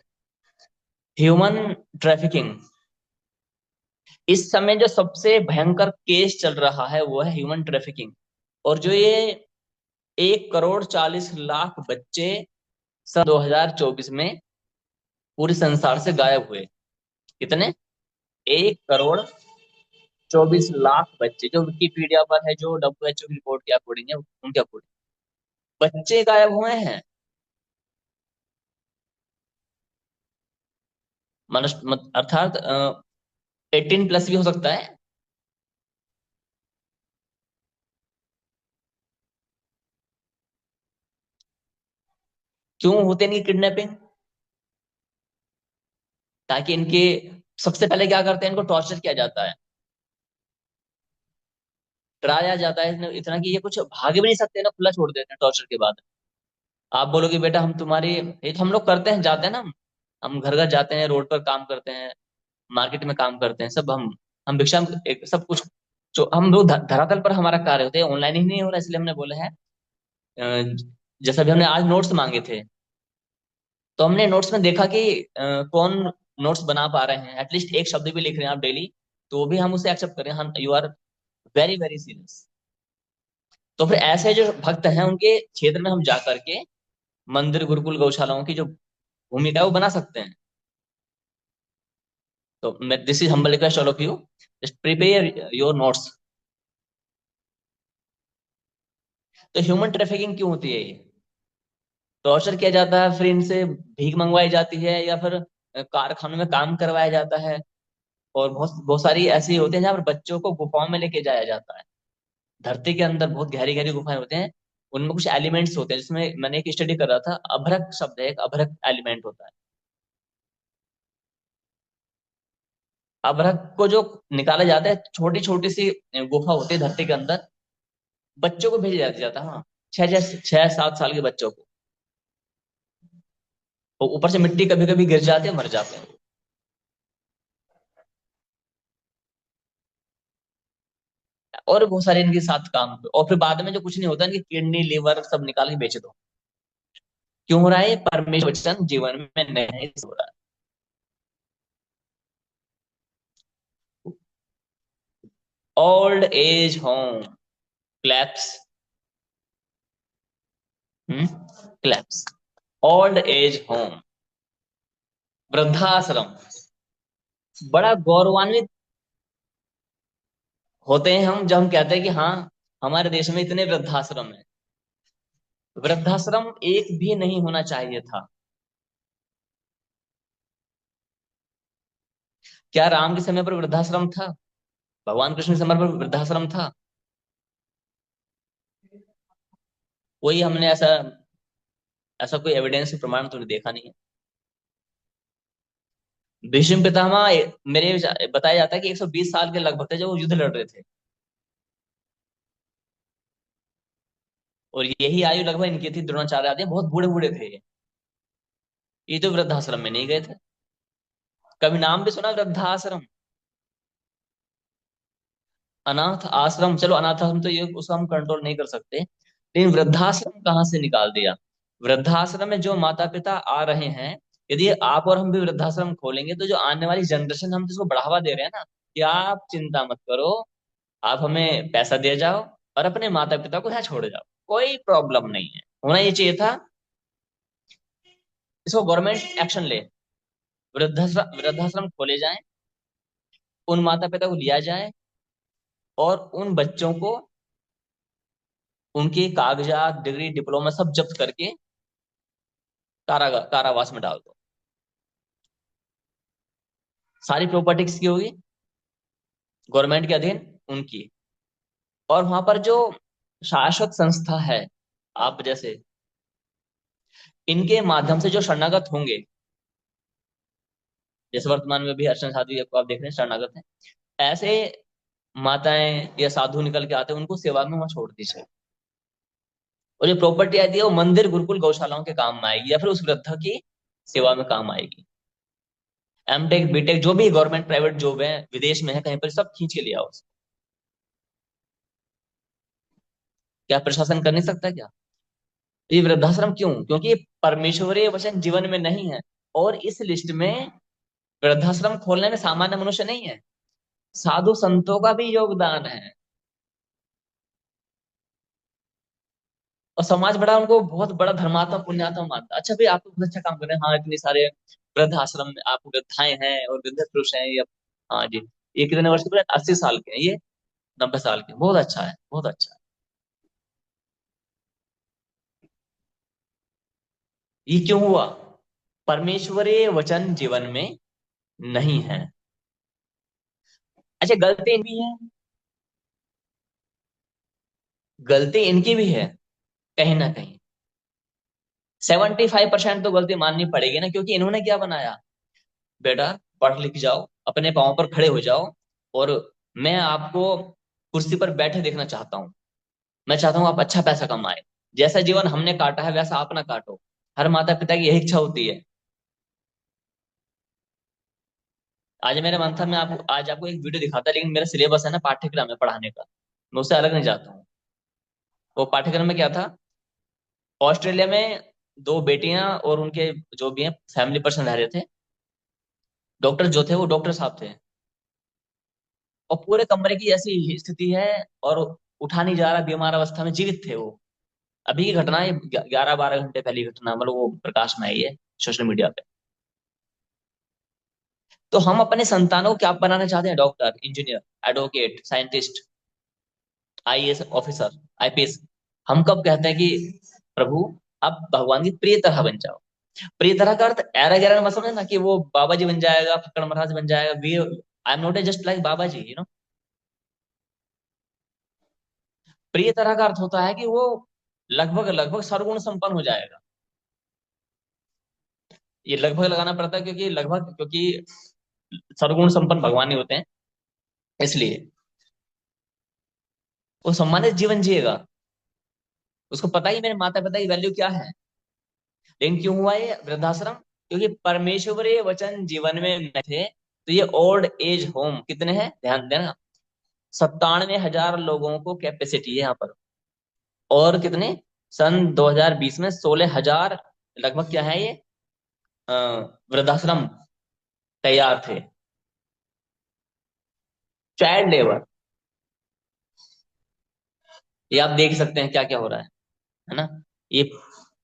ह्यूमन ट्रैफिकिंग, इस समय जो सबसे भयंकर केस चल रहा है वो है ह्यूमन ट्रैफिकिंग। और जो ये 1,40,40,00,000 बच्चे सन 2024 में पूरे संसार से गायब हुए। कितने? 1,24,00,000 बच्चे, जो विकिपीडिया पर है, जो WHO की रिपोर्ट के अकॉर्डिंग है, उनके अकॉर्डिंग बच्चे गायब हुए हैं। मनुष्य अर्थात 18+ भी हो सकता है। क्यों होते नहीं किडनैपिंग? ताकि इनके, सबसे पहले क्या करते हैं, इनको टॉर्चर किया जाता है, डराया जाता है इतना इतना कि ये कुछ भाग भी नहीं सकते ना, खुला छोड़ देते हैं टॉर्चर के बाद। आप बोलोगे बेटा हम तुम्हारी, ये तो हम लोग करते हैं, जाते हैं ना, हम घर घर जाते हैं, रोड पर काम करते हैं, मार्केट में काम करते हैं, सब हम भिक्षा एक सब कुछ, जो हम लोग धरातल पर हमारा कार्य होते हैं, ऑनलाइन ही नहीं हो रहा, इसलिए हमने बोला है। अ, जैसा भी हमने आज नोट्स मांगे थे, तो हमने नोट्स में देखा कि कौन नोट्स बना पा रहे हैं, एटलीस्ट एक शब्द भी लिख रहे हैं आप डेली, तो भी हम उसे एक्सेप्ट करें, हम you are very very serious. तो फिर ऐसे जो भक्त हैं उनके क्षेत्र में हम जा करके मंदिर, गुरुकुल, गौशालाओं की जो भूमिका है वो बना सकते हैं। तो मैं, this is humble request all of you, just prepare your notes. तो ह्यूमन ट्रैफिकिंग क्यों होती है ये? टॉर्चर किया जाता है, फिर इनसे भीख मंगवाई जाती है, या फिर कारखानों में काम करवाया जाता है। और बहुत बहुत सारी ऐसी होती हैं जहाँ पर बच्चों को गुफाओं में लेके जाया जाता है। धरती के अंदर बहुत गहरी गहरी गुफाएं होते हैं, उनमें कुछ एलिमेंट्स होते हैं, जिसमें मैंने एक स्टडी कर रहा था, अभ्रक शब्द है, एक अभ्रक एलिमेंट होता है। अभ्रक को जो निकाला जाता है, छोटी छोटी सी गुफा होती है धरती के अंदर, बच्चों को भेजा जाता है, हाँ, 6 6 7 साल के बच्चों को। और ऊपर से मिट्टी कभी कभी गिर जाते हैं, मर जाते हैं। और बहुत सारे इनके साथ काम, और फिर बाद में जो कुछ नहीं होता, इनकी किडनी लिवर सब निकाल के बेच दो। क्यों हो रहा है? परमेश्वर वचन जीवन में नहीं हो रहा है। Old age home, claps, claps, old age home, वृद्धाश्रम, बड़ा गौरवान्वित होते हैं हम जब हम कहते हैं कि हाँ, हमारे देश में इतने वृद्धाश्रम है। वृद्धाश्रम एक भी नहीं होना चाहिए था। क्या राम के समय पर वृद्धाश्रम था? भगवान कृष्ण के समय पर वृद्धाश्रम था? कोई हमने ऐसा ऐसा कोई एविडेंस प्रमाण तो देखा नहीं है। भीष्म पितामह, मेरे बताया जाता है कि 120 साल के लगभग थे जब वो युद्ध लड़ रहे थे, और यही आयु लगभग इनकी थी, द्रोणाचार्य आदि बहुत बूढ़े बूढ़े थे ये तो वृद्धाश्रम में नहीं गए थे। कभी नाम भी सुना वृद्धाश्रम? अनाथ आश्रम, चलो अनाथ आश्रम तो ये उसको हम कंट्रोल नहीं कर सकते, लेकिन वृद्धाश्रम कहाँ से निकाल दिया? वृद्धाश्रम में जो माता पिता आ रहे हैं, यदि आप और हम भी वृद्धाश्रम खोलेंगे, तो जो आने वाली जनरेशन, हम जिसको बढ़ावा दे रहे हैं ना, कि आप चिंता मत करो, आप हमें पैसा दे जाओ और अपने माता पिता को यहाँ छोड़ जाओ, कोई प्रॉब्लम नहीं है। होना ये चाहिए था, इसको गवर्नमेंट एक्शन ले, वृद्धाश्रम वृद्धाश्रम खोले जाएं, उन माता पिता को लिया जाए, और उन बच्चों को उनके कागजात, डिग्री, डिप्लोमा सब जब्त करके कारावास में डाल दो। सारी प्रॉपर्टी किसकी होगी? गवर्नमेंट के अधीन, उनकी। और वहां पर जो शाश्वत संस्था है, आप जैसे, इनके माध्यम से जो शरणागत होंगे, जैसे वर्तमान में भी अर्चना साधु को आप देख रहे हैं शरणागत हैं, ऐसे माताएं या साधु निकल के आते हैं, उनको सेवा में वहां छोड़ दीजिए। और जो प्रॉपर्टी आती है वो मंदिर गुरुकुल गौशालाओं के काम में आएगी, या फिर उस वृद्ध की सेवा में काम आएगी। एमटेक बीटेक जो भी गवर्नमेंट प्राइवेट जॉब है विदेश में है कहीं पर, सब खींच के लिया उसको। क्या प्रशासन कर नहीं सकता क्या? ये वृद्धाश्रम क्यों? क्योंकि ये परमेश्वरीय वचन जीवन में नहीं है। और इस लिस्ट में वृद्धाश्रम खोलने में सामान्य मनुष्य नहीं है, साधु संतों का भी योगदान है। और समाज बड़ा उनको बहुत बड़ा धर्मात्मा पुण्यात्मा मानता है। अच्छा भाई, आप तो बहुत अच्छा काम कर रहे हैं, हाँ इतने सारे वृद्ध आश्रम में आप वृद्धाएं हैं और वृद्ध पुरुष हैं ये। हाँ जी। ये कितने वर्ष के? 80 साल के हैं ये, 90 साल के। बहुत अच्छा है, बहुत अच्छा है। ये क्यों हुआ? परमेश्वरीय वचन जीवन में नहीं है। अच्छा, गलती इनकी है, गलती इनकी भी है कहीं ना कहीं। 75% तो गलती माननी पड़ेगी ना, क्योंकि इन्होंने क्या बनाया? बेटा, पढ़ लिख जाओ, अपने पाँव पर खड़े हो जाओ, और मैं आपको कुर्सी पर बैठे देखना चाहता हूँ। मैं चाहता हूँ आप अच्छा पैसा कमाए। जैसा जीवन हमने काटा है वैसा आप ना काटो। हर माता पिता की यही इच्छा होती है। आज मेरे मन था, मैं आपको आज आपको एक वीडियो दिखाता, लेकिन मेरा सिलेबस है ना, पाठ्यक्रम है पढ़ाने का, मैं उससे अलग नहीं जाता हूँ। वो पाठ्यक्रम में क्या था? ऑस्ट्रेलिया में दो बेटियां और उनके जो भी हैं फैमिली पर्सन रह रहे थे। डॉक्टर जो थे वो डॉक्टर साहब थे, और पूरे कमरे की ऐसी स्थिति है, और उठा नहीं जा रहा, बीमार अवस्था में जीवित थे वो। अभी की घटना है, 11-12 घंटे पहले की घटना, मतलब वो प्रकाश में आई है सोशल मीडिया पे। तो हम अपने संतानों को क्या बनाना चाहते हैं? Doctor, engineer, advocate, scientist, IAS officer, IPS. हम कब कहते हैं कि प्रभु आप भगवान की प्रिय तरह बन जाओ? प्रिय तरह का अर्थ ऐरा गैरा मत समझना कि वो बाबा जी बन जाएगा, फक्कड़ महाराज बन जाएगा। We I am not a just like Baba ji, प्रिय तरह का अर्थ होता है कि वो लगभग लगभग सर्वगुण संपन्न हो जाएगा। ये लगभग लगाना पड़ता है, क्योंकि लगभग, क्योंकि सर्वगुण संपन्न भगवान ही होते हैं, इसलिए वो सम्मानित जीवन जिएगा। उसको पता ही मेरे माता पिता की वैल्यू क्या है। लेकिन क्यों हुआ ये वृद्धाश्रम? क्योंकि परमेश्वरीय वचन जीवन में नहीं थे। तो ये ओल्ड एज होम कितने हैं ध्यान देना, 97,000 लोगों को कैपेसिटी है यहाँ पर। और कितने, सन 2020 में 16,000 लगभग क्या है ये, अ, वृद्धाश्रम तैयार थे। चाइल्ड लेबर, ये आप देख सकते हैं क्या क्या हो रहा है ना। ये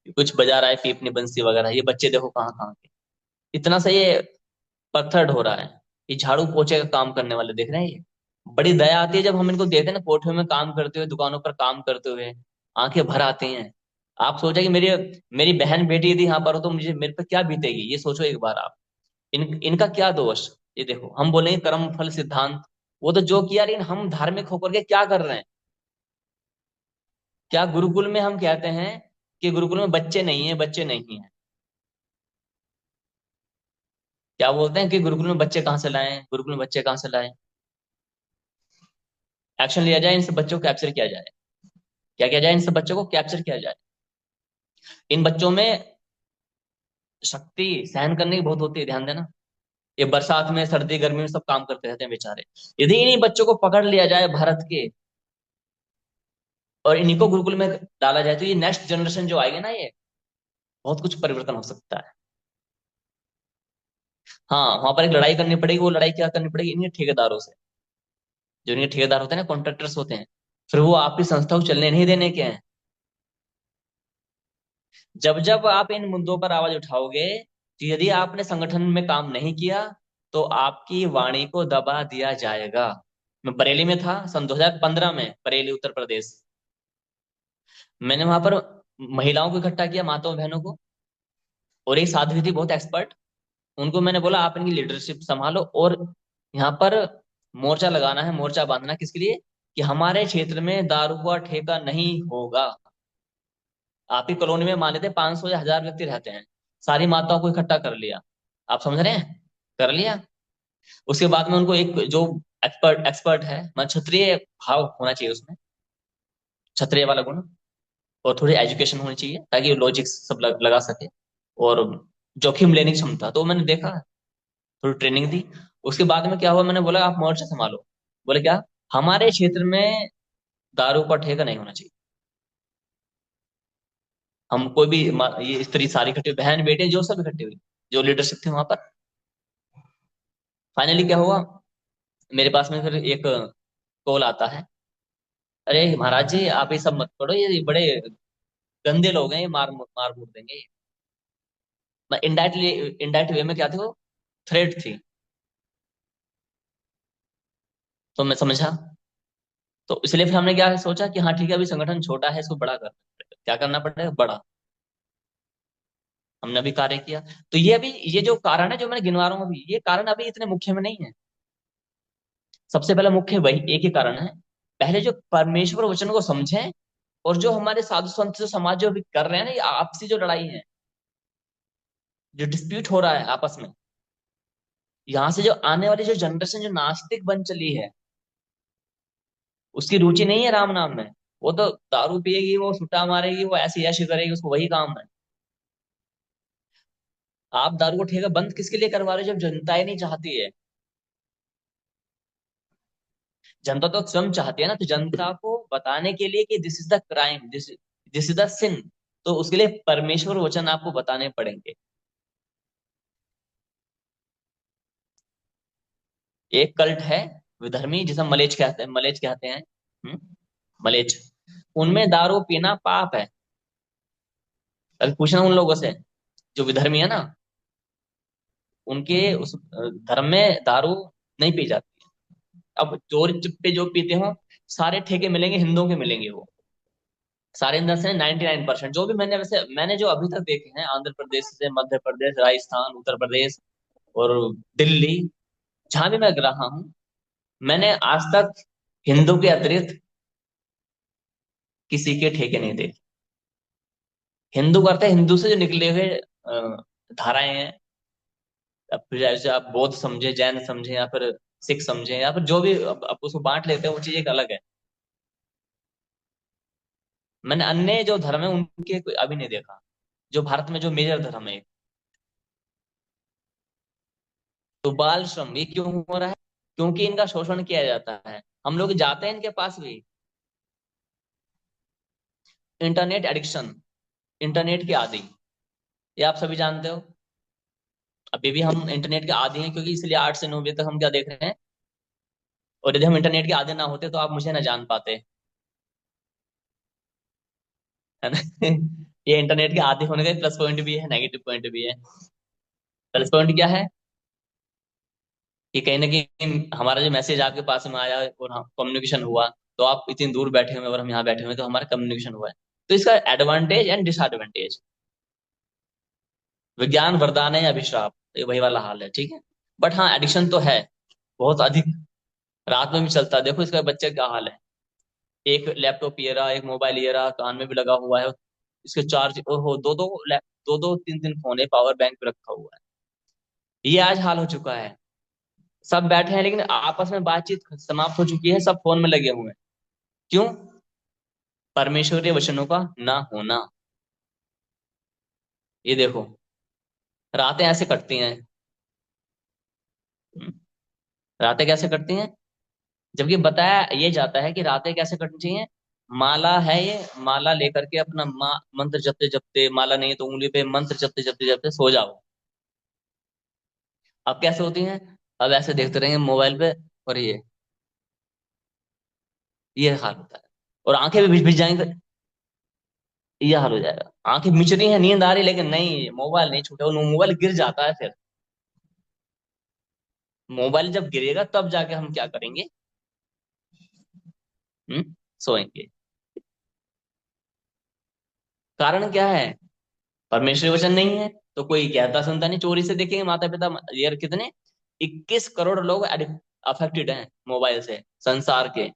कुछ बजा रहा है पीपनी बंसी वगैरह, ये बच्चे देखो कहाँ कहाँ के। इतना सा ये पत्थर हो रहा है। ये झाड़ू पोछे का काम करने वाले देख रहे हैं ये। बड़ी दया आती है जब हम इनको देखते हैं ना, कोठे में काम करते हुए, दुकानों पर काम करते हुए, आंखें भर आती हैं। आप सोचा कि मेरी मेरी बहन बेटी यदि यहाँ पर हो तो मुझे मेरे पे क्या बीतेगी, ये सोचो एक बार आप। इनका क्या दोष? ये देखो, हम बोलेंगे कर्म फल सिद्धांत, वो तो जो किया, लेकिन हम धार्मिक होकर के क्या कर रहे हैं? क्या गुरुकुल में हम कहते हैं कि गुरुकुल में बच्चे नहीं है, बच्चे नहीं है? क्या बोलते हैं कि गुरुकुल में बच्चे कहाँ से लाएं, गुरुकुल में बच्चे कहाँ से लाएं? एक्शन लिया जाए, इन सब बच्चों को कैप्चर किया जाए। क्या किया जाए? इन सब बच्चों को कैप्चर किया जाए। इन बच्चों में शक्ति सहन करने की बहुत होती है, ध्यान देना। ये बरसात में, सर्दी गर्मी में सब काम करते रहते हैं बेचारे। यदि इन्हीं बच्चों को पकड़ लिया जाए भारत के, और इन्हीं को गुरुकुल में डाला जाए, तो ये नेक्स्ट जनरेशन जो आएगी ना, ये बहुत कुछ परिवर्तन हो सकता है। हाँ, वहां पर एक लड़ाई करनी पड़ेगी। वो लड़ाई क्या करनी पड़ेगी? इन्हीं ठेकेदारों से। जो इनके ठेकेदार होते हैं ना, कॉन्ट्रैक्टर्स होते हैं, फिर वो आपकी संस्था को चलने नहीं देने के हैं। जब जब आप इन मुद्दों पर आवाज उठाओगे, कि यदि आपने संगठन में काम नहीं किया तो आपकी वाणी को दबा दिया जाएगा। मैं बरेली में था सन 2015 में, बरेली उत्तर प्रदेश। मैंने वहां पर महिलाओं को इकट्ठा किया, माताओं बहनों को, और एक साध्वी थी बहुत एक्सपर्ट। उनको मैंने बोला आप इनकी लीडरशिप संभालो, और यहाँ पर मोर्चा लगाना है, मोर्चा बांधना किसके लिए? कि हमारे क्षेत्र में दारू का ठेका नहीं होगा। आप ही कॉलोनी में मान लेते 500 या 1,000 व्यक्ति रहते हैं, सारी माताओं को इकट्ठा कर लिया। आप समझ रहे हैं? कर लिया। उसके बाद में उनको एक जो एक्सपर्ट एक्सपर्ट है, मतलब क्षत्रिय भाव होना चाहिए उसमें, क्षत्रिय वाला गुण। और थोड़ी एजुकेशन होनी चाहिए ताकि लॉजिक सब लगा सके, और जोखिम लेने की क्षमता। तो मैंने देखा, थोड़ी ट्रेनिंग दी। उसके बाद में क्या हुआ, मैंने बोला आप मोर्चा संभालो। बोले क्या, हमारे क्षेत्र में दारू का ठेका नहीं होना चाहिए। हम कोई भी ये स्त्री सारी इकट्ठी हुई, बहन बेटे जो सब इकट्ठी हुई, जो लीडरशिप थी वहां पर। फाइनली क्या हुआ, मेरे पास में फिर एक कॉल आता है, अरे महाराज जी आप ये सब मत करो, ये बड़े गंदे लोग हैं, ये मार मार मुर देंगे। मैं इनडायरेक्टली, इनडायरेक्ट वे में क्या थे वो, थ्रेट थी। तो मैं समझा। तो इसलिए फिर हमने क्या सोचा कि हाँ ठीक है, अभी संगठन छोटा है, इसको बड़ा करना पड़ेगा। क्या करना पड़ेगा, बड़ा। हमने अभी कार्य किया। तो ये अभी, ये जो कारण है जो मैंने गिनवा रहा हूँ अभी, ये कारण अभी इतने मुख्य में नहीं है। सबसे पहला मुख्य वही एक ही कारण है, पहले जो परमेश्वर वचन को समझें, और जो हमारे साधु संत जो समाज जो अभी कर रहे हैं ना, ये आपसी जो लड़ाई है, जो डिस्प्यूट हो रहा है आपस में, यहाँ से जो आने वाली जो जनरेशन जो नास्तिक बन चली है, उसकी रुचि नहीं है राम नाम में। वो तो दारू पिएगी, वो सुट्टा मारेगी, वो ऐसी ऐशी करेगी, उसको वही काम है। आप दारू को ठेका बंद किसके लिए करवा रहे हो, जब जनता ही नहीं चाहती है। जनता तो स्वयं चाहती है ना, तो जनता को बताने के लिए कि this is the crime, this is the sin, तो उसके लिए परमेश्वर वचन आपको बताने पड़ेंगे। एक कल्ट है विधर्मी, जिसे मलेच कहते हैं। मलेच। उनमें दारू पीना पाप है। अभी पूछना उन लोगों से जो विधर्मी है ना, उनके उस धर्म में दारू नहीं पी जाती। अब चोरी चुप्पे जो पीते हो, सारे ठेके मिलेंगे हिंदुओं के मिलेंगे वो, सारे अंदर से 99%। जो भी मैंने, वैसे मैंने जो अभी तक देखे हैं, आंध्र प्रदेश से मध्य प्रदेश, राजस्थान, उत्तर प्रदेश और दिल्ली, जहां भी मैं रहा हूं, मैंने आज तक हिंदू के अतिरिक्त किसी के ठेके नहीं देखे। हिंदू करते हैं, हिंदू से जो निकले हुए धाराएं हैं। अब फिर जैसे आप बौद्ध समझे, जैन समझे, या फिर सिख समझे, या फिर जो भी आप उसको बांट लेते हैं, वो चीज एक अलग है। मैंने अन्य जो धर्म है उनके कोई अभी नहीं देखा, जो भारत में जो मेजर धर्म है। तो बाल श्रम ये क्यों हो रहा है, क्योंकि इनका शोषण किया जाता है। हम लोग जाते हैं इनके पास भी। इंटरनेट एडिक्शन, इंटरनेट के आदी, ये आप सभी जानते हो। अभी भी हम इंटरनेट के आदी हैं, क्योंकि इसलिए 8 से 9 बजे तक हम क्या देख रहे हैं। और यदि हम इंटरनेट के आदी ना होते तो आप मुझे ना जान पाते, है ना। ये इंटरनेट के आदी होने का प्लस पॉइंट भी है, नेगेटिव पॉइंट भी है। प्लस पॉइंट क्या है, कि कहीं ना कहीं हमारा जो मैसेज आपके पास में आया और हम कम्युनिकेशन हुआ, तो आप इतनी दूर बैठे हुए और हम यहाँ बैठे हुए, तो हमारा कम्युनिकेशन हुआ है। तो इसका एडवांटेज एंड डिसएडवांटेज, विज्ञान वरदान है या अभिशाप, ये वही वाला हाल है, ठीक है। बट हाँ, एडिक्शन तो है बहुत अधिक। रात में भी चलता है, देखो इसका बच्चे का हाल है। एक लैपटॉप ये रहा, एक मोबाइल ये रहा, कान में भी लगा हुआ है, इसके चार्ज, और हो दो दो दो दो तीन तीन फोन है, पावर बैंक पे रखा हुआ है। ये आज हाल हो चुका है। सब बैठे हैं लेकिन आपस में बातचीत समाप्त हो चुकी है, सब फोन में लगे हुए हैं। क्यों, परमेश्वरीय वचनों का ना होना। ये देखो, रातें ऐसे कटती हैं। हम्म, रातें कैसे कटती हैं, जबकि बताया ये जाता है कि रातें कैसे कटनी चाहिए। माला है ये, माला लेकर के अपना मंत्र जपते जपते, माला नहीं है तो उंगली पे मंत्र जपते जपते जपते सो जाओ। अब कैसे होती हैं, अब ऐसे देखते रहेंगे मोबाइल पे, और ये हाल होता है। और आंखें भी भिज भिज जाएंगे, ये हाल हो जाएगा। आंखें मिच रही हैं, नींद आ रही, लेकिन नहीं, मोबाइल नहीं छूटे, वो मोबाइल गिर जाता है फिर। मोबाइल जब गिरेगा तब जाके हम क्या करेंगे, सोएंगे। कारण क्या है, परमेश्वरी वचन नहीं है, तो कोई कहता सुनता नहीं। चोरी से देखेंगे माता पिता, यार कितने 21 करोड़ लोग अफेक्टेड हैं मोबाइल से संसार के।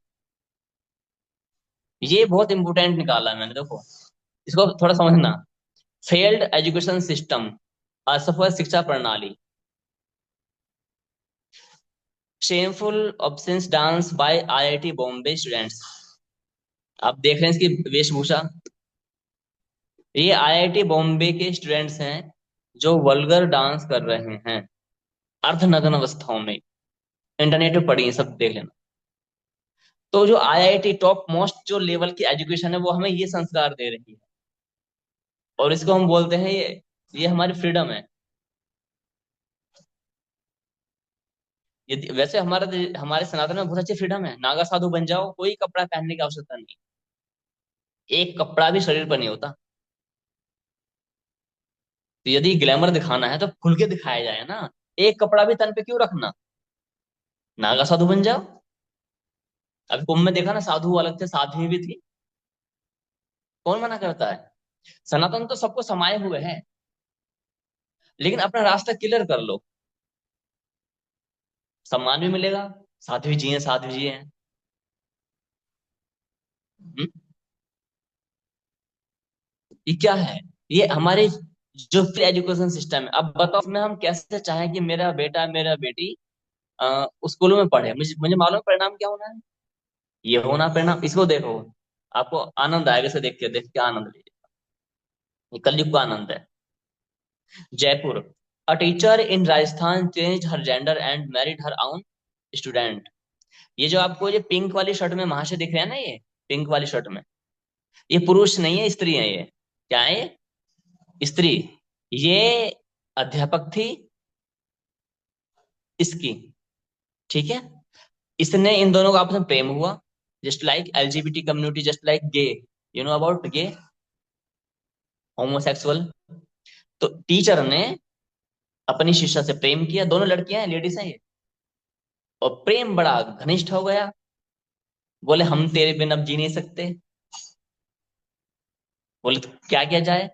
ये बहुत इंपोर्टेंट निकाला है मैंने, देखो इसको थोड़ा समझना। फेल्ड एजुकेशन सिस्टम, असफल शिक्षा प्रणाली, shameful absence dance bye IIT Bombay students. आप देख रहे हैं इसकी वेशभूषा, ये आईआईटी बॉम्बे के स्टूडेंट्स हैं जो वल्गर डांस कर रहे हैं अर्धनग्न अवस्थाओं में। इंटरनेट पे पढ़ी है, सब देख लेना। तो जो आईआईटी टॉप मोस्ट जो लेवल की एजुकेशन है वो हमें ये संस्कार दे रही है, और इसको हम बोलते हैं ये हमारी फ्रीडम है। यदि वैसे हमारे सनातन में बहुत अच्छी फ्रीडम है, नागा साधु बन जाओ, कोई कपड़ा पहनने की आवश्यकता नहीं। एक कपड़ा भी शरीर पर नहीं होता। तो यदि ग्लैमर दिखाना है तो खुल के दिखाया जाए ना। एक कपड़ा भी तन पे क्यों रखना? नागा साधु बन जाओ। अभी कुंभ में देखा ना, साधु अलग थे, साध्वी भी थी। कौन मना करता है? सनातन तो सबको समाये हुए है, लेकिन अपना रास्ता क्लियर कर लो, सम्मान भी मिलेगा। साध्वी जी हैं, साध्वी जी हैं। हम्म, ये क्या है? ये हमारे जो फ्री एजुकेशन सिस्टम है। अब बताओ इसमें हम कैसे चाहें कि मेरा बेटा मेरा बेटी स्कूलों में पढ़े, मुझे मुझे मालूम है परिणाम क्या होना है। ये होना परिणाम, इसको देखो, आपको आनंद आएगा इसे देख के, देख के आनंद लीजिए। ये कलयुग का आनंद है। Jaipur, a teacher in Rajasthan change her gender and married her own student. ये जो आपको ये पिंक वाली शर्ट में महाशय दिख रहे हैं ना, ये पिंक वाली शर्ट में, ये पुरुष नहीं है, स्त्री है ये। क्या है ये? स्त्री। ये अध्यापक थी इसकी, ठीक है। इसने, इन दोनों का आपस में प्रेम हुआ, just like LGBT community, just like gay, you know about gay, homosexual. तो टीचर ने अपनी शिष्या से प्रेम किया, दोनों लड़कियां हैं, लेडीज हैं ये, और प्रेम बड़ा घनिष्ठ हो गया। बोले हम तेरे बिन अब जी नहीं सकते। बोले तो क्या किया जाए?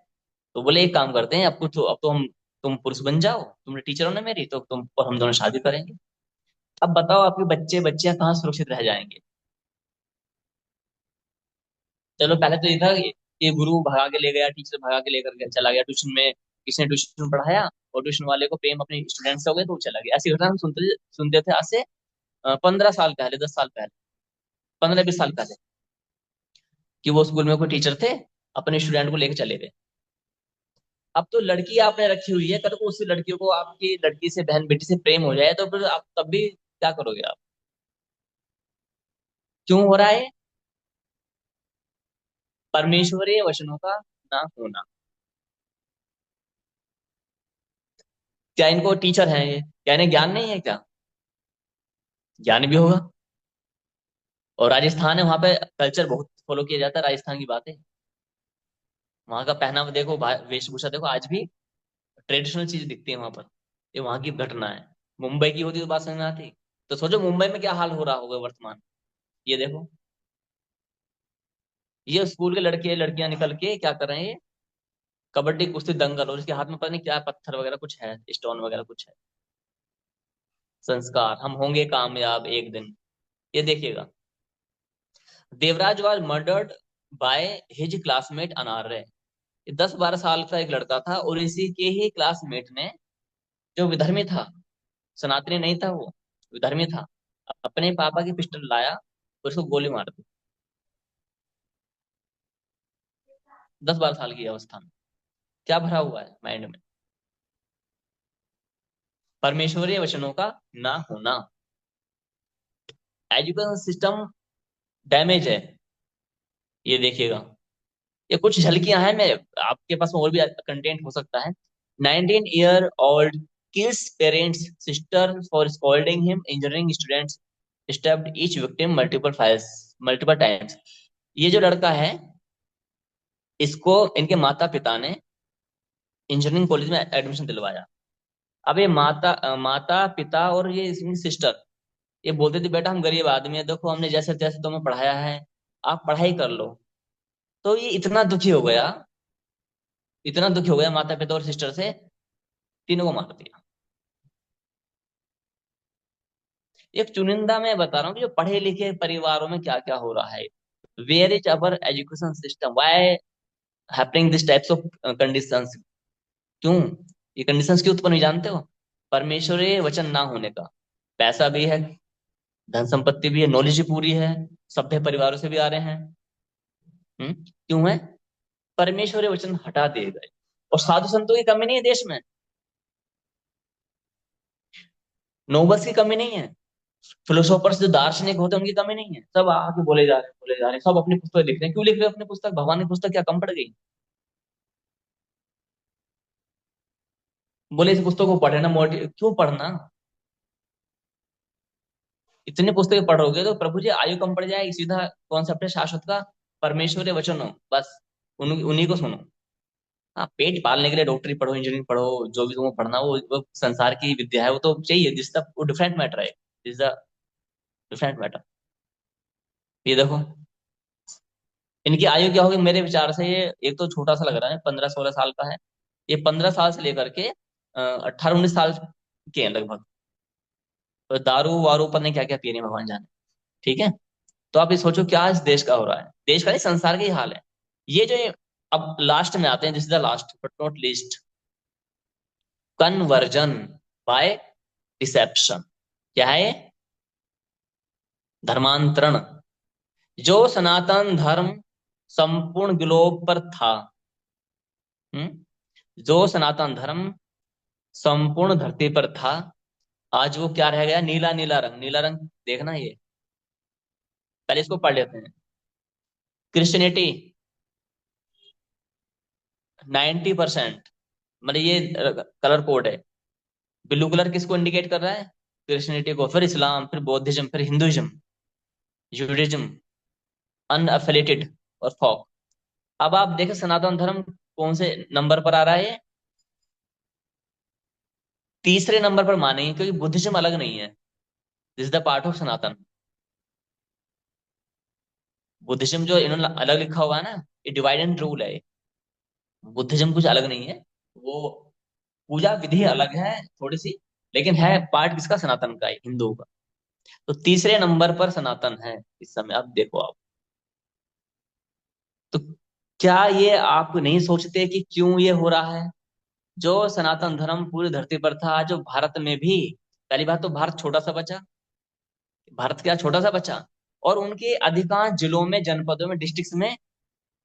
तो बोले एक काम करते हैं, अब तो हम, तुम पुरुष बन जाओ, तुमने टीचर हो ना मेरी, तो तुम और हम दोनों शादी करेंगे। अब बताओ आपके बच्चे बच्चियां कहाँ सुरक्षित रह जाएंगे? चलो पहले तो ये था कि गुरु भगा के ले गया, टीचर भगा के लेकर के चला गया ट्यूशन में, किसी ने ट्यूशन पढ़ाया और ट्यूशन वाले को प्रेम अपने स्टूडेंट से हो गया तो वो चला गया। ऐसी घटना हम सुनते सुनते थे आज से 15 साल पहले, 10 साल पहले, 15-20 साल पहले, कि वो स्कूल में कोई टीचर थे, अपने स्टूडेंट को लेकर चले गए। अब तो लड़की आपने रखी हुई है, कल को उसी लड़की को, आपकी लड़की से, बहन बेटी से प्रेम हो जाए तो फिर आप तब भी क्या करोगे आप? क्यों हो रहा है? परमेश्वरीय वचनों का ना होना। क्या इनको टीचर हैं ये, क्या इन्हें ज्ञान नहीं है क्या? ज्ञान भी होगा। और राजस्थान है, वहां पे कल्चर बहुत फॉलो किया जाता है, राजस्थान की बात है। वहां का पहनावा देखो, वेशभूषा देखो, आज भी ट्रेडिशनल चीज दिखती है वहां पर। ये वहां की घटना है। मुंबई की होती तो बात समझ में आती। तो सोचो मुंबई में क्या हाल हो रहा होगा वर्तमान। ये देखो, ये स्कूल के लड़के लड़कियां निकल के क्या कर रहे हैं, ये कबड्डी कुश्ती दंगल, और इसके हाथ में पता नहीं क्या पत्थर वगैरह कुछ है, स्टोन वगैरह कुछ है। संस्कार, हम होंगे कामयाब एक दिन, ये देखिएगा। Devraj was murdered by his classmate Anarya. 10-12 साल का एक लड़का था, और इसी के ही क्लासमेट ने, जो विधर्मी था, सनातनी नहीं था वो, विधर्मी था, अपने पापा की पिस्टल लाया और उसको गोली मार दी। 10-12 साल की अवस्था में क्या भरा हुआ है माइंड में? परमेश्वरीय वचनों का ना होना। एजुकेशन सिस्टम डैमेज है, ये देखिएगा। ये कुछ झलकियां हैं, मैं, आपके पास में और भी कंटेंट हो सकता है। 19-year-old kills parents sister for scolding him, injuring students, stabbed each victim multiple times। ये जो लड़का है, इसको इनके माता पिता ने इंजीनियरिंग कॉलेज में एडमिशन दिलवाया। अब ये माता पिता और ये इसकी सिस्टर, ये बोलते थे बेटा हम गरीब आदमी है, देखो हमने जैसे तैसे तुम्हें पढ़ाया है, आप पढ़ाई कर लो। तो ये इतना दुखी हो गया, इतना दुखी हो गया माता पिता और सिस्टर से, तीनों को मार दिया। एक चुनिंदा मैं बता रहा हूँ कि जो पढ़े लिखे परिवारों में क्या क्या हो रहा है। Where is our education system, why happening this types of conditions? क्यों ये कंडीशंस क्यों उत्पन्न हुई जानते हो? परमेश्वरीय वचन ना होने का। पैसा भी है, धन संपत्ति भी है, नॉलेज भी पूरी है, सभ्य परिवारों से भी आ रहे हैं। क्यों है? परमेश्वरी वचन हटा दिए गए। और साधु संतों की कमी नहीं है देश में, नोबल्स की कमी नहीं है, फिलोसोफर्स जो दार्शनिक होते हैं उनकी कमी नहीं है। सब आके बोले जा रहे हैं, बोले जा रहे हैं, सब अपनी पुस्तक लिख रहे हैं। क्यों लिख रहे हैं अपनी पुस्तक? भगवान की पुस्तक क्या कम पड़ गई? बोले इस पुस्तक को पढ़े ना, मोटिव क्यों पढ़ना? इतनी पुस्तकें पढ़ोगे तो प्रभु जी आयु कम पड़ जाएगी। सीधा कॉन्सेप्ट है शाश्वत का, परमेश्वर के वचन हो बस, उन्हीं को सुनो। हाँ, पेट पालने के लिए डॉक्टरी पढ़ो, इंजीनियरिंग पढ़ो, जो भी तुम्हें पढ़ना हो, वो संसार की विद्या है, वो तो चाहिए। दिस द वो डिफरेंट मैटर है, दिस द डिफरेंट मैटर। ये देखो इनकी आयु क्या होगी मेरे विचार से। ये एक तो छोटा सा लग रहा है, 15-16 साल का है। ये 15 साल से लेकर के 18-19 साल के हैं लगभग। तो दारू वारू पता नहीं क्या क्या पी रहे हैं, भगवान जाने। ठीक है। तो आप ये सोचो क्या इस देश का हो रहा है, देश का नहीं संसार का ही हाल है। ये जो अब लास्ट में आते हैं, this is the last but not least, conversion by deception. क्या है ये? धर्मांतरण। जो सनातन धर्म संपूर्ण ग्लोब पर था, जो सनातन धर्म संपूर्ण धरती पर था, आज वो क्या रह गया? नीला नीला रंग, नीला रंग देखना ये। पहले इसको पढ़ लेते हैं। क्रिश्चियनिटी 90%, मतलब ये कलर कोड है। ब्लू कलर किसको इंडिकेट कर रहा है? क्रिश्चियनिटी को, फिर इस्लाम, फिर बौद्धिज्म, फिर हिंदुइज्म, जूडिज्म, अनअफिलिएटेड और फॉक। अब आप देखें सनातन धर्म कौन से नंबर पर आ रहा है? तीसरे नंबर पर मानेंगे, क्योंकि बुद्धिज्म अलग नहीं है। This is the part of Sanatan. Buddhism जो इन्होंने अलग लिखा हुआ है ना, ये डिवाइड एंड रूल है। बुद्धिज्म कुछ अलग नहीं है, वो पूजा विधि अलग है थोड़ी सी, लेकिन है पार्ट किसका? सनातन का, हिंदू का। तो तीसरे नंबर पर सनातन है इस समय। अब देखो आप, तो क्या ये आप नहीं सोचते कि क्यों ये हो रहा है? जो सनातन धर्म पूरी धरती पर था, आज जो भारत में भी, पहली बात तो भारत छोटा सा बचा। भारत क्या छोटा सा बचा? और उनके अधिकांश जिलों में, जनपदों में, डिस्ट्रिक्ट्स में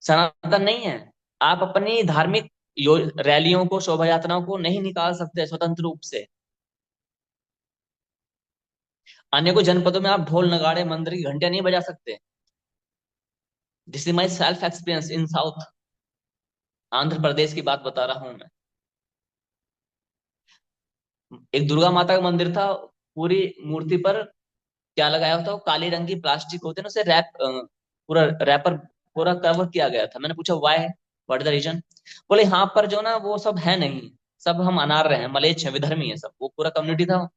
सनातन नहीं है। आप अपनी धार्मिक रैलियों को, शोभा यात्राओं को नहीं निकाल सकते स्वतंत्र रूप से। अन्य को जनपदों में आप ढोल नगाड़े मंदिर की घंटियां नहीं बजा सकते। This is my self experience in south, Andhra Pradesh की बात बता रहा हूं मैं। एक दुर्गा माता का मंदिर था, पूरी मूर्ति पर क्या लगाया होता, वो काले रंग की प्लास्टिक होते हैं ना, उसे पूरा रैपर पूरा कवर किया गया था। मैंने पूछा why, what is the reason? बोले यहाँ पर जो ना वो सब है नहीं, सब हम अनार रहे हैं, मलेच्छ हैं, विधर्मी है सब, वो पूरा कम्युनिटी था।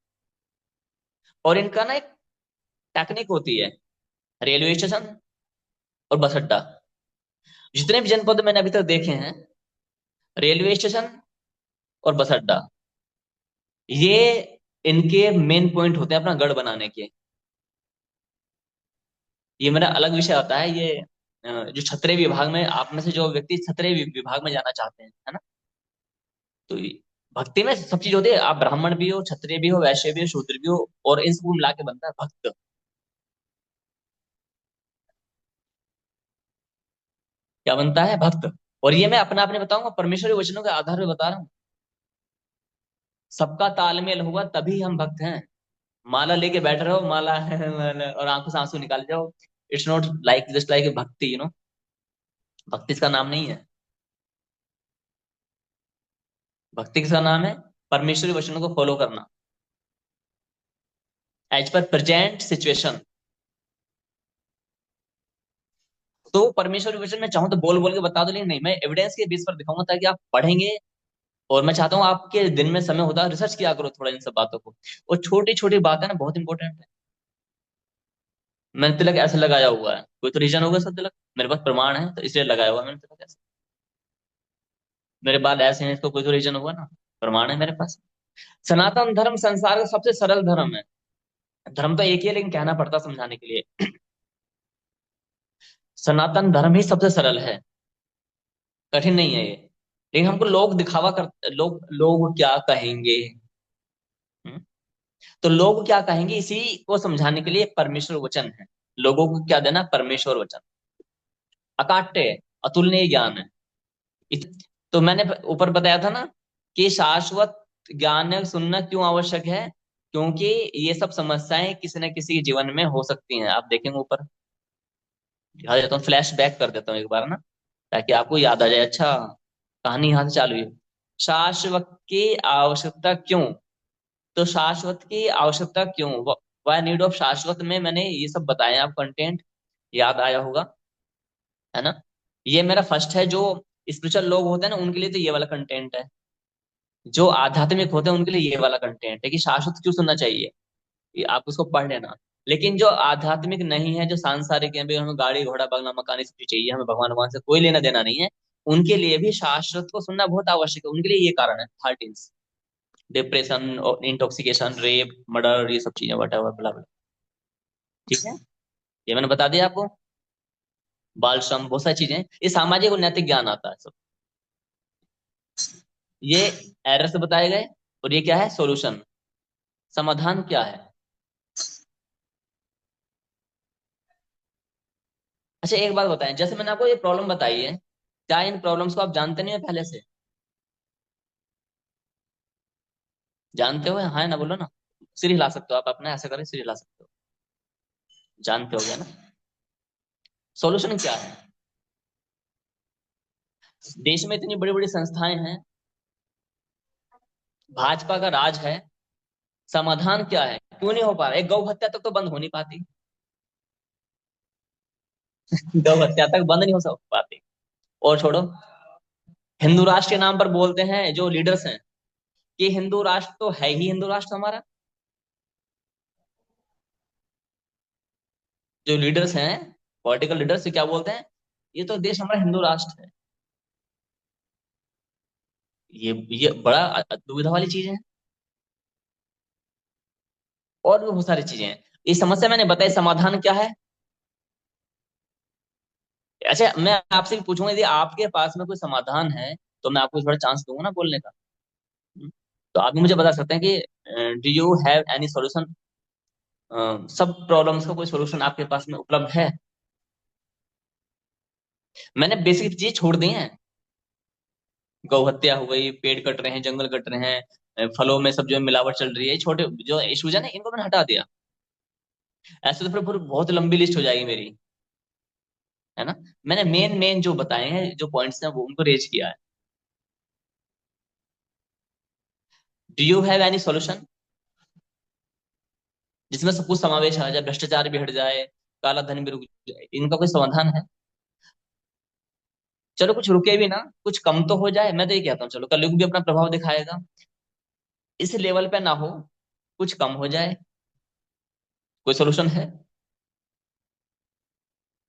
और इनका ना एक टेक्निक होती है, रेलवे स्टेशन और बस अड्डा, जितने भी जनपद मैंने अभी तक देखे हैं, रेलवे स्टेशन और बस अड्डा, ये इनके मेन पॉइंट होते हैं अपना गढ़ बनाने के। ये मेरा अलग विषय आता है ये। जो क्षत्रिय विभाग में, आप में से जो व्यक्ति क्षत्रिय विभाग में जाना चाहते हैं, है ना, तो भक्ति में सब चीज होती है। आप ब्राह्मण भी हो, क्षत्रिय भी हो, वैश्य भी हो, शूद्र भी हो, और इन सबको मिला के बनता है भक्त। क्या बनता है? भक्त। और ये मैं अपना आपने बताऊंगा, परमेश्वरी वचनों के आधार पर बता रहा हूँ। सबका तालमेल होगा तभी हम भक्त हैं। माला लेके बैठ रहे हो, माला है माला, और आंखों से आंसू निकाल जाओ, it's not like just like भक्ति, भक्ति इसका नाम नहीं है। भक्ति किसका नाम है? परमेश्वरी वचनों को फॉलो करना एज पर प्रेजेंट सिचुएशन। तो परमेश्वरी वचन मैं चाहूं तो बोल बोल के बता दो, लेकिन नहीं, मैं एविडेंस के बेस पर दिखाऊंगा ताकि आप पढ़ेंगे। और मैं चाहता हूँ आपके दिन में समय होता है, रिसर्च किया करो थोड़ा इन सब बातों को। और छोटी छोटी बातें ना बहुत इंपॉर्टेंट है। मैंने तिलक ऐसे लगाया हुआ है, कोई तो रीजन होगा सर तिलक, मेरे पास प्रमाण है तो इसलिए लगाया हुआ है मैंने तिलक ऐसे। मेरे बाल ऐसे हैं, इसको कोई तो रीजन होगा ना, प्रमाण है मेरे पास। सनातन धर्म संसार का सबसे सरल धर्म है। धर्म तो एक ही है, लेकिन कहना पड़ता समझाने के लिए। सनातन धर्म ही सबसे सरल है, कठिन नहीं है ये। लेकिन हमको लोग दिखावा कर, लोग क्या कहेंगे। हम्म? तो लोग क्या कहेंगे, इसी को समझाने के लिए परमेश्वर वचन है। लोगों को क्या देना? परमेश्वर वचन, अकाट्य, अतुलनीय ज्ञान है। तो मैंने ऊपर बताया था ना कि शाश्वत ज्ञान सुनना क्यों आवश्यक है, क्योंकि ये सब समस्याएं किसी न किसी के जीवन में हो सकती हैं। आप देखेंगे ऊपर, दिखा देता हूँ, फ्लैश बैक कर देता हूँ एक बार ना, ताकि आपको याद आ जाए। अच्छा, कहानी यहाँ से चालू हुई। शाश्वत की आवश्यकता क्यों? तो शाश्वत की आवश्यकता क्यों, वाई नीड ऑफ शाश्वत में मैंने ये सब बताया, आप कंटेंट याद आया होगा, है ना। ये मेरा फर्स्ट है। जो स्पिरिचुअल लोग होते हैं ना, उनके लिए तो ये वाला कंटेंट है। जो आध्यात्मिक होते हैं उनके लिए ये वाला कंटेंट है कि शाश्वत क्यों सुनना चाहिए, ये आप उसको पढ़ लेना। लेकिन जो आध्यात्मिक नहीं है, जो सांसारिक है, भाई हमें गाड़ी घोड़ा बंगला मकान ये सब चीज चाहिए, हमें भगवान भगवान से कोई लेना देना नहीं है, उनके लिए भी शाश्वत को सुनना बहुत आवश्यक है। उनके लिए ये कारण है, thirteen, depression, intoxication, rape, murder, ये सब चीजें, वट एवर, बला बला। ठीक है, ये मैंने बता दिया आपको। बाल श्रम, बहुत सारी चीजें, ये सामाजिक और नैतिक ज्ञान आता है सब। ये एरर से बताए गए, और ये क्या है, सॉल्यूशन, समाधान क्या है। अच्छा एक बात बताएं, जैसे मैंने आपको ये प्रॉब्लम बताई है, क्या इन प्रॉब्लम्स को आप जानते नहीं हो पहले से? जानते हो, हाँ ना, बोलो ना। सिर हिला सकते हो आप अपना, ऐसा करें, सिर हिला सकते हो। जानते हो गया ना। सॉल्यूशन क्या है? देश में इतनी बड़ी बड़ी संस्थाएं हैं, भाजपा का राज है, समाधान क्या है, क्यों नहीं हो पा रहा? एक गौ हत्या तक तो बंद हो नहीं पाती। गौ हत्या तक बंद नहीं हो पाती। और छोड़ो, हिंदू राष्ट्र के नाम पर बोलते हैं जो लीडर्स हैं कि हिंदू राष्ट्र तो है ही हिंदू राष्ट्र हमारा। जो लीडर्स हैं, पॉलिटिकल लीडर्स, क्या बोलते हैं, ये तो देश हमारा हिंदू राष्ट्र है। ये बड़ा दुविधा वाली चीज है। और भी बहुत सारी चीजें हैं। इस समस्या मैंने बताई, समाधान क्या है? अच्छा, मैं आपसे भी पूछूंगा, यदि आपके पास में कोई समाधान है तो मैं आपको थोड़ा चांस दूंगा ना बोलने का। तो आप भी मुझे बता सकते हैं कि do you have any solution, सब प्रॉब्लम्स का कोई सॉल्यूशन आपके पास में उपलब्ध है? मैंने बेसिक चीज छोड़ दी है। गौ हत्या हो गई, पेड़ कट रहे हैं, जंगल कट रहे हैं, फलों में सब जो है मिलावट चल रही है, ये छोटे जो इश्यूज है ना, इनको मैंने हटा दिया। ऐसे तो फिर बहुत लंबी लिस्ट हो जाएगी मेरी, है ना। मैंने मेन मेन जो बताए हैं, जो पॉइंट्स हैं, वो उनको रेज किया है। Do you have any solution जिसमें सब कुछ समावेश आ जाए, भ्रष्टाचार भी हट जाए, काला धन भी रुक जाए, इनका कोई समाधान है? चलो कुछ रुके भी ना, कुछ कम तो हो जाए। मैं तो ये कहता हूँ, चलो कलयुग भी अपना प्रभाव दिखाएगा, इस लेवल पे ना हो, कुछ कम हो जाए। कोई सोल्यूशन है?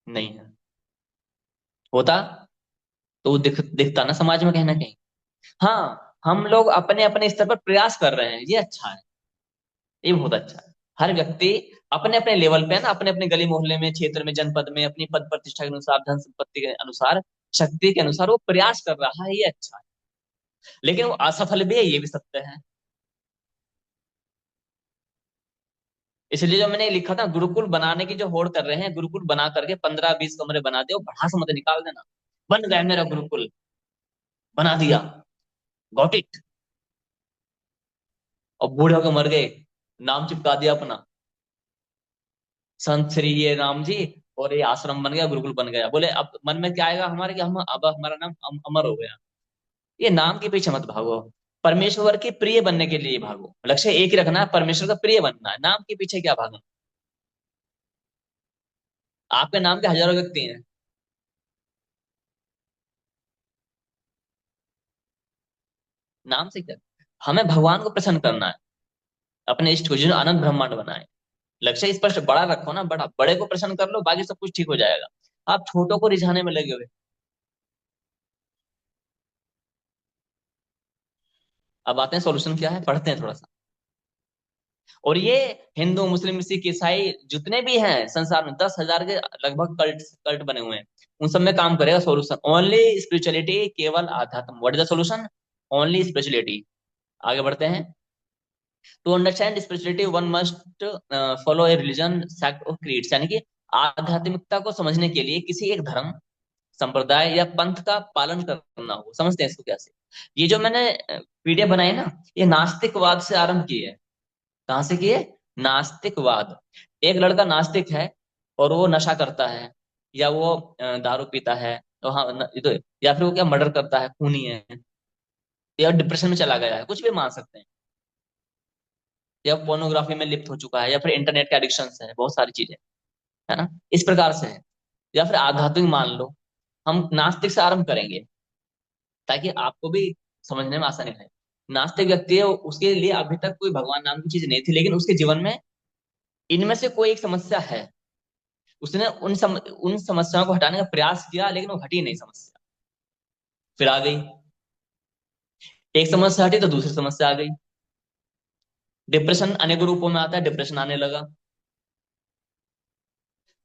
नहीं है। होता तो वो दिखता ना समाज में कहीं ना कहीं। हाँ, हम लोग अपने अपने स्तर पर प्रयास कर रहे हैं, ये अच्छा है, ये बहुत अच्छा है। हर व्यक्ति अपने अपने लेवल पे है ना, अपने अपने गली मोहल्ले में, क्षेत्र में, जनपद में, अपनी पद प्रतिष्ठा के अनुसार, धन संपत्ति के अनुसार, शक्ति के अनुसार वो प्रयास कर रहा है, ये अच्छा है। लेकिन वो असफल भी है, ये भी सत्य है। इसलिए जो मैंने लिखा था, गुरुकुल बनाने की जो होड़ कर रहे हैं, गुरुकुल बना करके 15-20 कमरे बना दे और भड़ास मत निकाल देना। बन गया मेरा गुरुकुल, बना दिया, गॉट इट, और बूढ़े होकर मर गए, नाम चिपका दिया अपना, संत श्री ये राम जी, और ये आश्रम बन गया, गुरुकुल बन गया। बोले अब मन में क्या आएगा हमारे, कि हम अब हमारा नाम अमर हो गया। ये नाम के पीछे मत भागो, परमेश्वर के प्रिय बनने के लिए भागो। लक्ष्य एक ही रखना है, परमेश्वर का प्रिय बनना है, नाम के पीछे क्या भागना। आपके नाम के हजारों व्यक्ति हैं। नाम से क्या, हमें भगवान को प्रसन्न करना है, अपने इष्ट को, जिन्होंने आनंद ब्रह्मांड बनाए। लक्ष्य स्पष्ट बड़ा रखो ना, बड़ा, बड़े को प्रसन्न कर लो, बाकी सब कुछ ठीक हो जाएगा। आप छोटों को रिझाने में लगे हुए। अब आते हैं सोल्यूशन क्या है, पढ़ते हैं थोड़ा सा। और ये हिंदू, मुस्लिम, सिख, ईसाई जितने भी हैं संसार में, 10,000 के लगभग कल्ट कल्ट बने हुए हैं, उन सब में काम करेगा सोल्यूशन, ओनली स्पिरिचुअलिटी, केवल आध्यात्म। What is the solution? Only spirituality. आगे बढ़ते हैं। To understand spirituality one must follow a religion, sect और क्रीड्स, यानी कि आध्यात्मिकता को समझने के लिए किसी एक धर्म, संप्रदाय या पंथ का पालन करना हो। समझते हैं इसको कैसे? ये जो मैंने पीडीएफ बनाई ना, ये नास्तिकवाद से आरंभ की है। कहाँ से की है? नास्तिकवाद। एक लड़का नास्तिक है और वो नशा करता है, या वो दारू पीता है, तो हाँ ये तो, या फिर वो क्या मर्डर करता है, खूनी है, या डिप्रेशन में चला गया है, कुछ भी मान सकते हैं, या पोर्नोग्राफी में लिप्त हो चुका है, या फिर इंटरनेट के एडिक्शन है, बहुत सारी चीजें, है ना, इस प्रकार से है। या फिर आध्यात्मिक मान लो। हम नास्तिक से आरंभ करेंगे ताकि आपको भी समझने में आसानी रहे। नास्तिक व्यक्ति है, उसके लिए अभी तक कोई भगवान नाम की चीज नहीं थी, लेकिन उसके जीवन में इनमें से कोई एक समस्या है। उसने उन समस्याओं को हटाने का प्रयास किया, लेकिन वो हटी नहीं समस्या। फिर आ गई, एक समस्या हटी तो दूसरी समस्या आ गई। डिप्रेशन अनेक रूपों में आता है, डिप्रेशन आने लगा।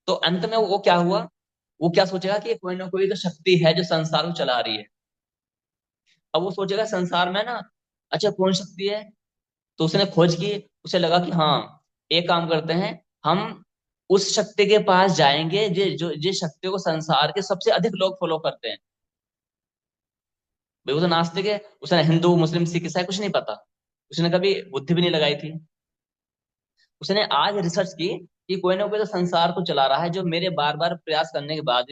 तो अंत में वो क्या हुआ? वो क्या सोचेगा कि कोई ना कोई तो शक्ति है जो संसार को चला रही है। अब वो सोचेगा संसार में ना, अच्छा कौन शक्ति है? तो उसने खोज की। उसे लगा कि हाँ, एक काम करते हैं, हम उस शक्ति के पास जाएंगे जिस शक्ति को संसार के सबसे अधिक लोग फॉलो करते हैं। भाई वो तो नास्तिक है, उसने हिंदू मुस्लिम सिख ईसाई कुछ नहीं पता, उसने कभी बुद्धि भी नहीं लगाई थी। उसने आज रिसर्च की कि कोई ना कोई तो संसार को चला रहा है, जो मेरे बार बार प्रयास करने के बाद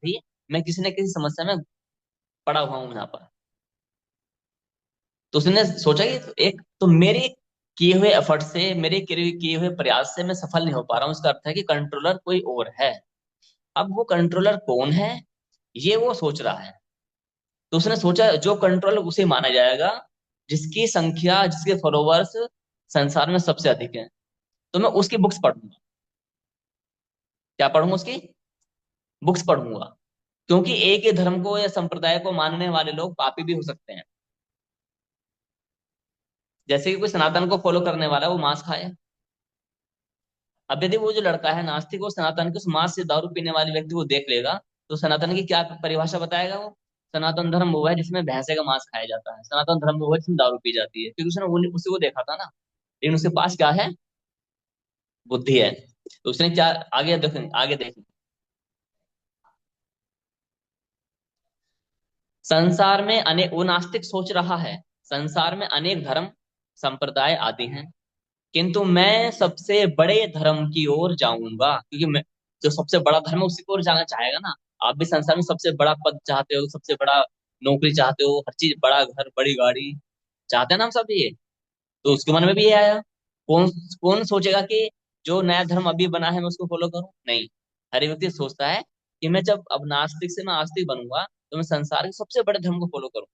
भी मैं किसी न किसी समस्या में पड़ा हुआ हूं यहाँ पर। तो उसने सोचा कि एक तो मेरे किए हुए एफर्ट से, मेरे किए हुए प्रयास से मैं सफल नहीं हो पा रहा हूँ, इसका अर्थ है कि कंट्रोलर कोई और है। अब वो कंट्रोलर कौन है, ये वो सोच रहा है। तो उसने सोचा जो कंट्रोलर उसे माना जाएगा जिसकी संख्या, जिसके फॉलोवर्स संसार में सबसे अधिक है, तो मैं उसकी बुक्स पढ़ूंगा। क्या पढ़ूंगा? उसकी बुक्स पढ़ूंगा। क्योंकि एक ही धर्म को या संप्रदाय को मानने वाले लोग पापी भी हो सकते हैं। जैसे कि कोई सनातन को फॉलो करने वाला है, वो मांस खाए। अब यदि वो जो लड़का है नास्तिक, वो सनातन के उस मांस से दारू पीने वाले व्यक्ति को देख लेगा, तो सनातन की क्या परिभाषा बताएगा वो? सनातन धर्म वो है जिसमें भैंसे का मांस खाया जाता है, सनातन धर्म वो है जिसमें दारू पी जाती है, क्योंकि उसने उसी को देखा था ना। लेकिन उसके पास क्या है? बुद्धि है। तो उसने क्या, आगे देखें। संसार में अनेक, वो नास्तिक सोच रहा है, संसार में अनेक धर्म संप्रदाय आदि हैं, किंतु मैं सबसे बड़े धर्म की ओर जाऊंगा, क्योंकि मैं, जो सबसे बड़ा धर्म है उसी की ओर जाना चाहेगा ना। आप भी संसार में सबसे बड़ा पद चाहते हो, सबसे बड़ा नौकरी चाहते हो, हर चीज, बड़ा घर, बड़ी गाड़ी चाहते हैं ना हम सब ये। तो उसके मन में भी ये आया। कौन कौन सोचेगा कि जो नया धर्म अभी बना है मैं उसको फॉलो करूं? नहीं। हर एक व्यक्ति सोचता है कि मैं जब अब नास्तिक से मैं आस्तिक बनूंगा, तो मैं संसार के सबसे बड़े धर्म को फॉलो करूं।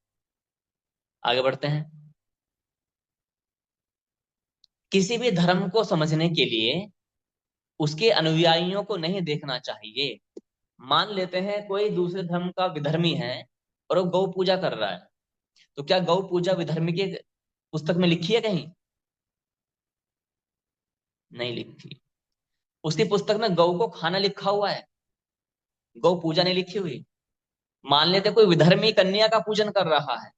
आगे बढ़ते हैं। किसी भी धर्म को समझने के लिए उसके अनुयायियों को नहीं देखना चाहिए। मान लेते हैं कोई दूसरे धर्म का विधर्मी है और वो गौ पूजा कर रहा है, तो क्या गौ पूजा विधर्मी के पुस्तक में लिखी है कहीं? नहीं लिखी। उसकी पुस्तक में गौ को खाना लिखा हुआ है, गौ पूजा नहीं लिखी हुई। मान लेते कोई विधर्मी कन्या का पूजन कर रहा है।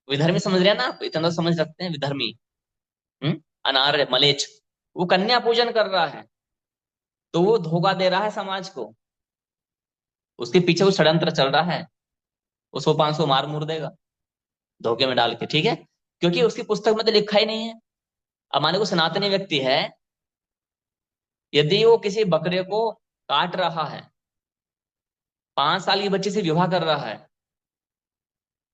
विधर्मी समझ रहे हैं ना आप? इतना तो समझ रखते हैं विधर्मी। हम्म, अनार्य मलेच्छ, वो कन्या पूजन कर रहा है, तो वो धोखा दे रहा है समाज को। उसके पीछे वो षड्यंत्र चल रहा है, उसको 500 मार मुर देगा धोखे में डाल के, ठीक है, क्योंकि उसकी पुस्तक में तो लिखा ही नहीं है। अब माने को सनातनी व्यक्ति है, यदि वो किसी बकरे को काट रहा है, 5 साल की बच्ची से विवाह कर रहा है,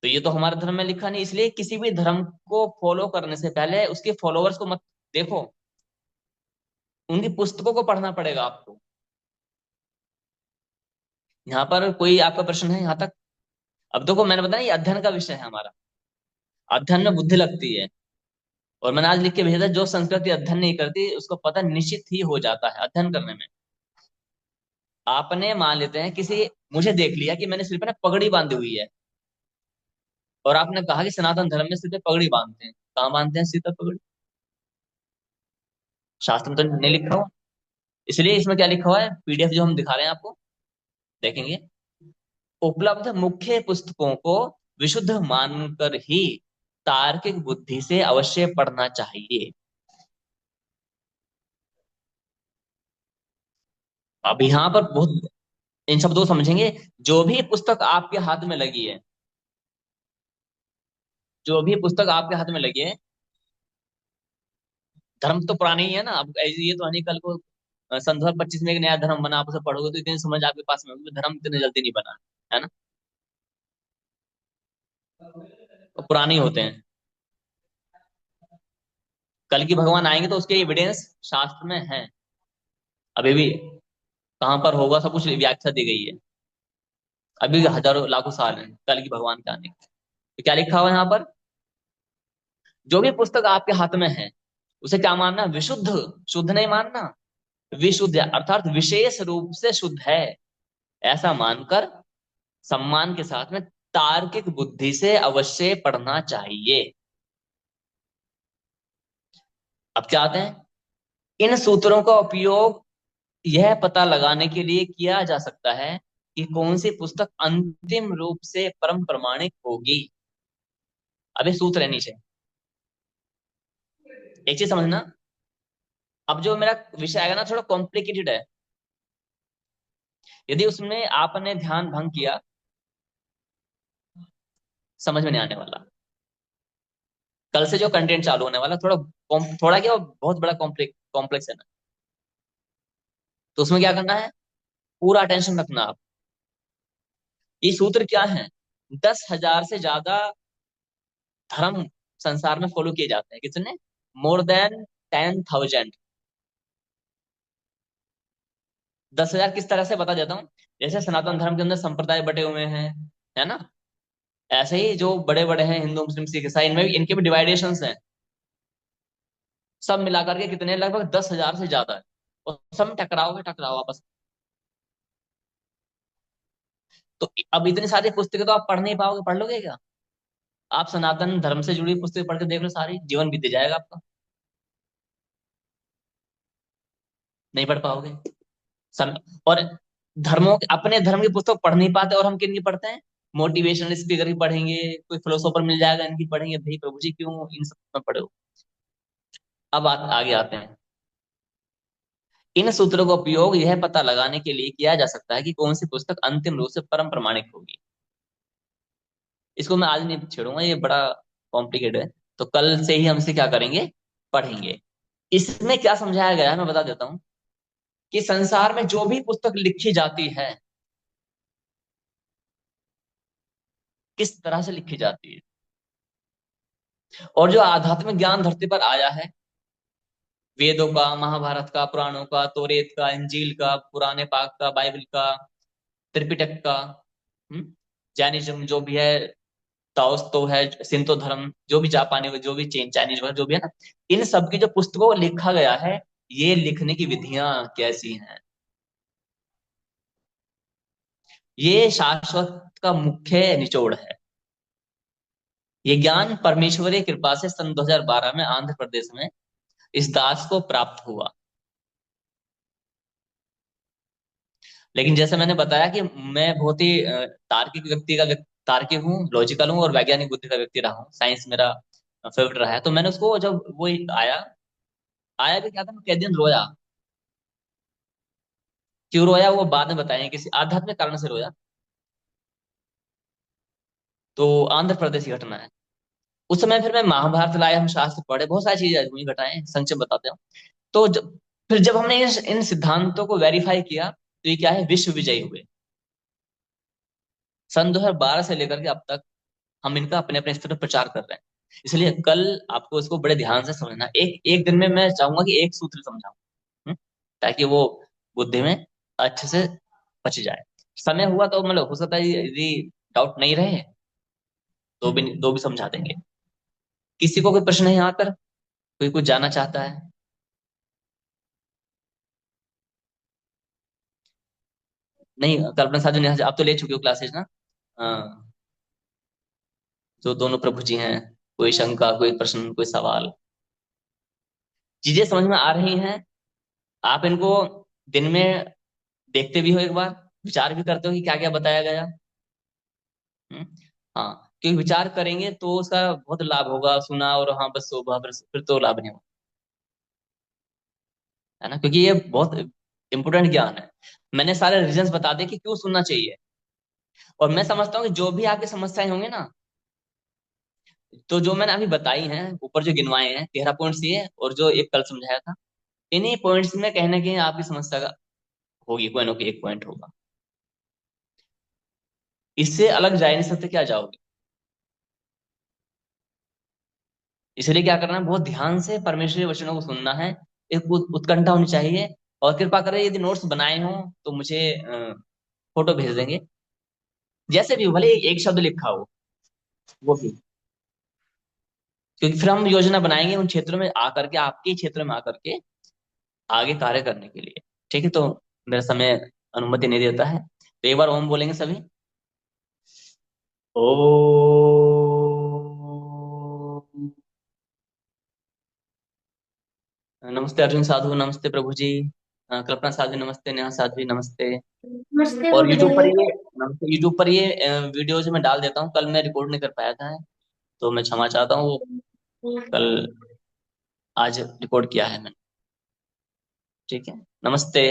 तो ये तो हमारे धर्म में लिखा नहीं। इसलिए किसी भी धर्म को फॉलो करने से पहले उसके फॉलोअर्स को मत देखो, उनकी पुस्तकों को पढ़ना पड़ेगा आपको। यहाँ पर कोई आपका प्रश्न है यहाँ तक? अब देखो मैंने बताया ये अध्ययन का विषय है हमारा, अध्ययन में बुद्धि लगती है। और मैंने आज लिख के भेजा, जो संस्कृति अध्ययन नहीं करती उसको पता निश्चित ही हो जाता है अध्ययन करने में। आपने मान लेते हैं किसी, मुझे देख लिया कि मैंने सिर पे ना पगड़ी बांधी हुई है, और आपने कहा कि सनातन धर्म में सिर पे पगड़ी बांधते हैं। कहाँ बांधते हैं सिर पे पगड़ी? शास्त्र में तो नहीं लिखा हुआ। इसलिए इसमें क्या लिखा हुआ है, पीडीएफ जो हम दिखा रहे हैं आपको, देखेंगे। उपलब्ध मुख्य पुस्तकों को विशुद्ध मानकर ही तार्किक बुद्धि से अवश्य पढ़ना चाहिए। अब यहाँ पर बहुत इन शब्दों को समझेंगे। जो भी पुस्तक आपके हाथ में लगी है, जो भी पुस्तक आपके हाथ में लगी है, धर्म तो पुराना ही है ना। अब ये तो नहीं कल को सन 2025 में एक नया धर्म बना, आप उसे पढ़ोगे तो इतनी समझ आपके पास में होगी, धर्म इतने जल्दी नहीं बना, है ना। तो पुराने ही होते हैं। कल की भगवान आएंगे तो उसके एविडेंस शास्त्र में है। अभी भी कहाँ पर होगा सब कुछ व्याख्या दी गई है। अभी भी हजारों लाखों साल हैं कल की भगवान के आने के। तो क्या लिखा हुआ है यहाँ पर? जो भी पुस्तक आपके हाथ में है उसे क्या मानना? विशुद्ध। शुद्ध नहीं मानना, विशुद्ध अर्थात विशेष रूप से शुद्ध है, ऐसा मानकर सम्मान के साथ में तार्किक बुद्धि से अवश्य पढ़ना चाहिए। अब क्या आते हैं? इन सूत्रों का उपयोग यह पता लगाने के लिए किया जा सकता है कि कौन सी पुस्तक अंतिम रूप से परम प्रमाणिक होगी। अब ये सूत्र है नीचे, एक चीज समझना। अब जो मेरा विषय आएगा ना थोड़ा कॉम्प्लिकेटेड है। यदि उसमें आपने ध्यान भंग किया, समझ में नहीं आने वाला। कल से जो कंटेंट चालू होने वाला थोड़ा थोड़ा क्या, बहुत बड़ा कॉम्प्लेक्स है ना। तो उसमें क्या करना है, पूरा अटेंशन रखना आप। ये सूत्र क्या है? 10,000 से ज्यादा धर्म संसार में फॉलो किए जाते हैं। कितने? More than 10,000। 10,000 किस तरह से बता देता हूँ। जैसे सनातन धर्म के अंदर संप्रदाय बटे हुए हैं, है ना। ऐसे ही जो बड़े बड़े हैं, हिंदू मुस्लिम सिख ईसाई, इनमें भी इनके भी डिवाइडेशंस हैं। सब मिलाकर के कितने? लगभग 10,000 से ज्यादा है। और सब में टकराव है, टकराव आपस में। तो अब इतनी सारी पुस्तकें तो आप पढ़ नहीं पाओगे, पढ़ लोगे क्या? आप सनातन धर्म से जुड़ी पुस्तकें पढ़ के देख लो, सारी जीवन बीत जाएगा आपका, नहीं पढ़ पाओगे। और धर्मों के, अपने धर्म की पुस्तक पढ़ नहीं पाते, और हम किन की पढ़ते हैं? मोटिवेशनल स्पीकर की पढ़ेंगे, कोई फिलोसोफर मिल जाएगा इनकी पढ़ेंगे। भाई प्रभु जी क्यों इन सब में पढ़े हो? अब आगे आते हैं। इन सूत्रों का उपयोग यह पता लगाने के लिए किया जा सकता है कि कौन सी पुस्तक अंतिम रूप से परम प्रमाणिक होगी। इसको मैं आज नहीं छेड़ूंगा, ये बड़ा कॉम्प्लिकेटेड है। तो कल से ही हम इसे क्या करेंगे, पढ़ेंगे। इसमें क्या समझाया गया है मैं बता देता हूँ, कि संसार में जो भी पुस्तक लिखी जाती है, किस तरह से लिखी जाती है, और जो आध्यात्मिक ज्ञान धरती पर आया है, वेदों का, महाभारत का, पुराणों का, तोरेत का, इंजील का, पुराने पाक का, बाइबल का, त्रिपिटक का, जैनिज्म जो भी है, ताओस तो है, सिंतो धर्म जो भी, जापानी जो भी, चाइनीज वगैरह जो भी है ना, इन सब की जो पुस्तकों को लिखा गया है, ये लिखने की विधियां कैसी हैं, ये शाश्वत का मुख्य निचोड़ है। ये ज्ञान परमेश्वरी कृपा से सन 2012 में आंध्र प्रदेश में इस दास को प्राप्त हुआ। लेकिन जैसे मैंने बताया कि मैं बहुत ही तार्किक हूँ, लॉजिकल हूँ, और वैज्ञानिक बुद्धि का व्यक्ति रहा हूँ। साइंस मेरा फेवरेट रहा है। तो मैंने उसको जब वो आया, आया भी क्या था, मैं कई दिन रोया। क्यों रोया वो बाद में बताएंगे, किसी आध्यात्मिक कारण से रोया। तो आंध्र प्रदेश की घटना है। उस समय फिर मैं महाभारत लाए, हम शास्त्र पढ़े, बहुत सारी चीजें हुई घटाएं, संक्षेप बताते हैं। तो फिर जब हमने इन सिद्धांतों को वेरीफाई किया, तो ये क्या है, विश्व विजयी हुए। सन 2012 से लेकर के अब तक हम इनका अपने अपने स्तर पर प्रचार कर रहे हैं। इसलिए कल आपको इसको बड़े ध्यान से समझना। एक एक दिन में मैं चाहूंगा कि एक सूत्र समझाऊं, हम्म, ताकि वो बुद्धि में अच्छे से बच जाए। समय हुआ तो मतलब हो सकता है यदि डाउट नहीं रहे तो भी दो भी समझा देंगे। किसी को कोई प्रश्न है यहाँ पर? कोई कुछ जानना चाहता है? नहीं, कल्पना साजन यहाँ से आप तो ले चुके हो क्लासेज ना। हाँ, जो दोनों प्रभु जी हैं, कोई शंका, कोई प्रश्न, कोई सवाल? चीजें समझ में आ रही हैं? आप इनको दिन में देखते भी हो, एक बार विचार भी करते हो कि क्या क्या बताया गया। हम्म, हाँ, क्योंकि विचार करेंगे तो उसका बहुत लाभ होगा। सुना और हाँ बस शोभा, फिर तो लाभ नहीं होगा, है ना। क्योंकि ये बहुत इंपोर्टेंट ज्ञान है। मैंने सारे रीजंस बता दिए कि क्यों सुनना चाहिए। और मैं समझता हूँ कि जो भी आपकी समस्याएं होंगी ना, तो जो मैंने अभी बताई हैं, ऊपर जो गिनवाए हैं 13 पॉइंट्स ये, और जो एक कल समझाया था, इन्हीं पॉइंट्स में कहीं ना कहीं आपकी समस्या का होगी, कोई ना कोई एक पॉइंट होगा। इससे अलग जा ही नहीं सकते, क्या जाओगे। इसलिए क्या करना है, बहुत ध्यान से परमेश्वरी वचनों को सुनना है। एक उत्कंठा होनी चाहिए। और कृपा करें, यदि नोट्स बनाए हों तो मुझे फोटो भेज देंगे। जैसे भी हो, भले एक शब्द लिखा हो, वो भी। क्योंकि फिर हम योजना बनाएंगे उन क्षेत्रों में आकर के, आपके क्षेत्र में आकर के आगे कार्य करने के लिए। ठीक है, तो मेरा समय अनुमति नहीं देता है, तो एक बार ओम बोलेंगे सभी। ओ। नमस्ते अर्जुन साधु, नमस्ते प्रभु जी। कल्पना साधु नमस्ते, नेहा साधु जी नमस्ते। नमस्ते और यूट्यूब पर गुरुदेव। ये नमस्ते, यूट्यूब पर ये वीडियोज में डाल देता हूँ। कल मैं रिकॉर्ड नहीं कर पाया था, तो मैं क्षमा चाहता हूँ। वो कल, आज रिकॉर्ड किया है मैंने। ठीक है, नमस्ते।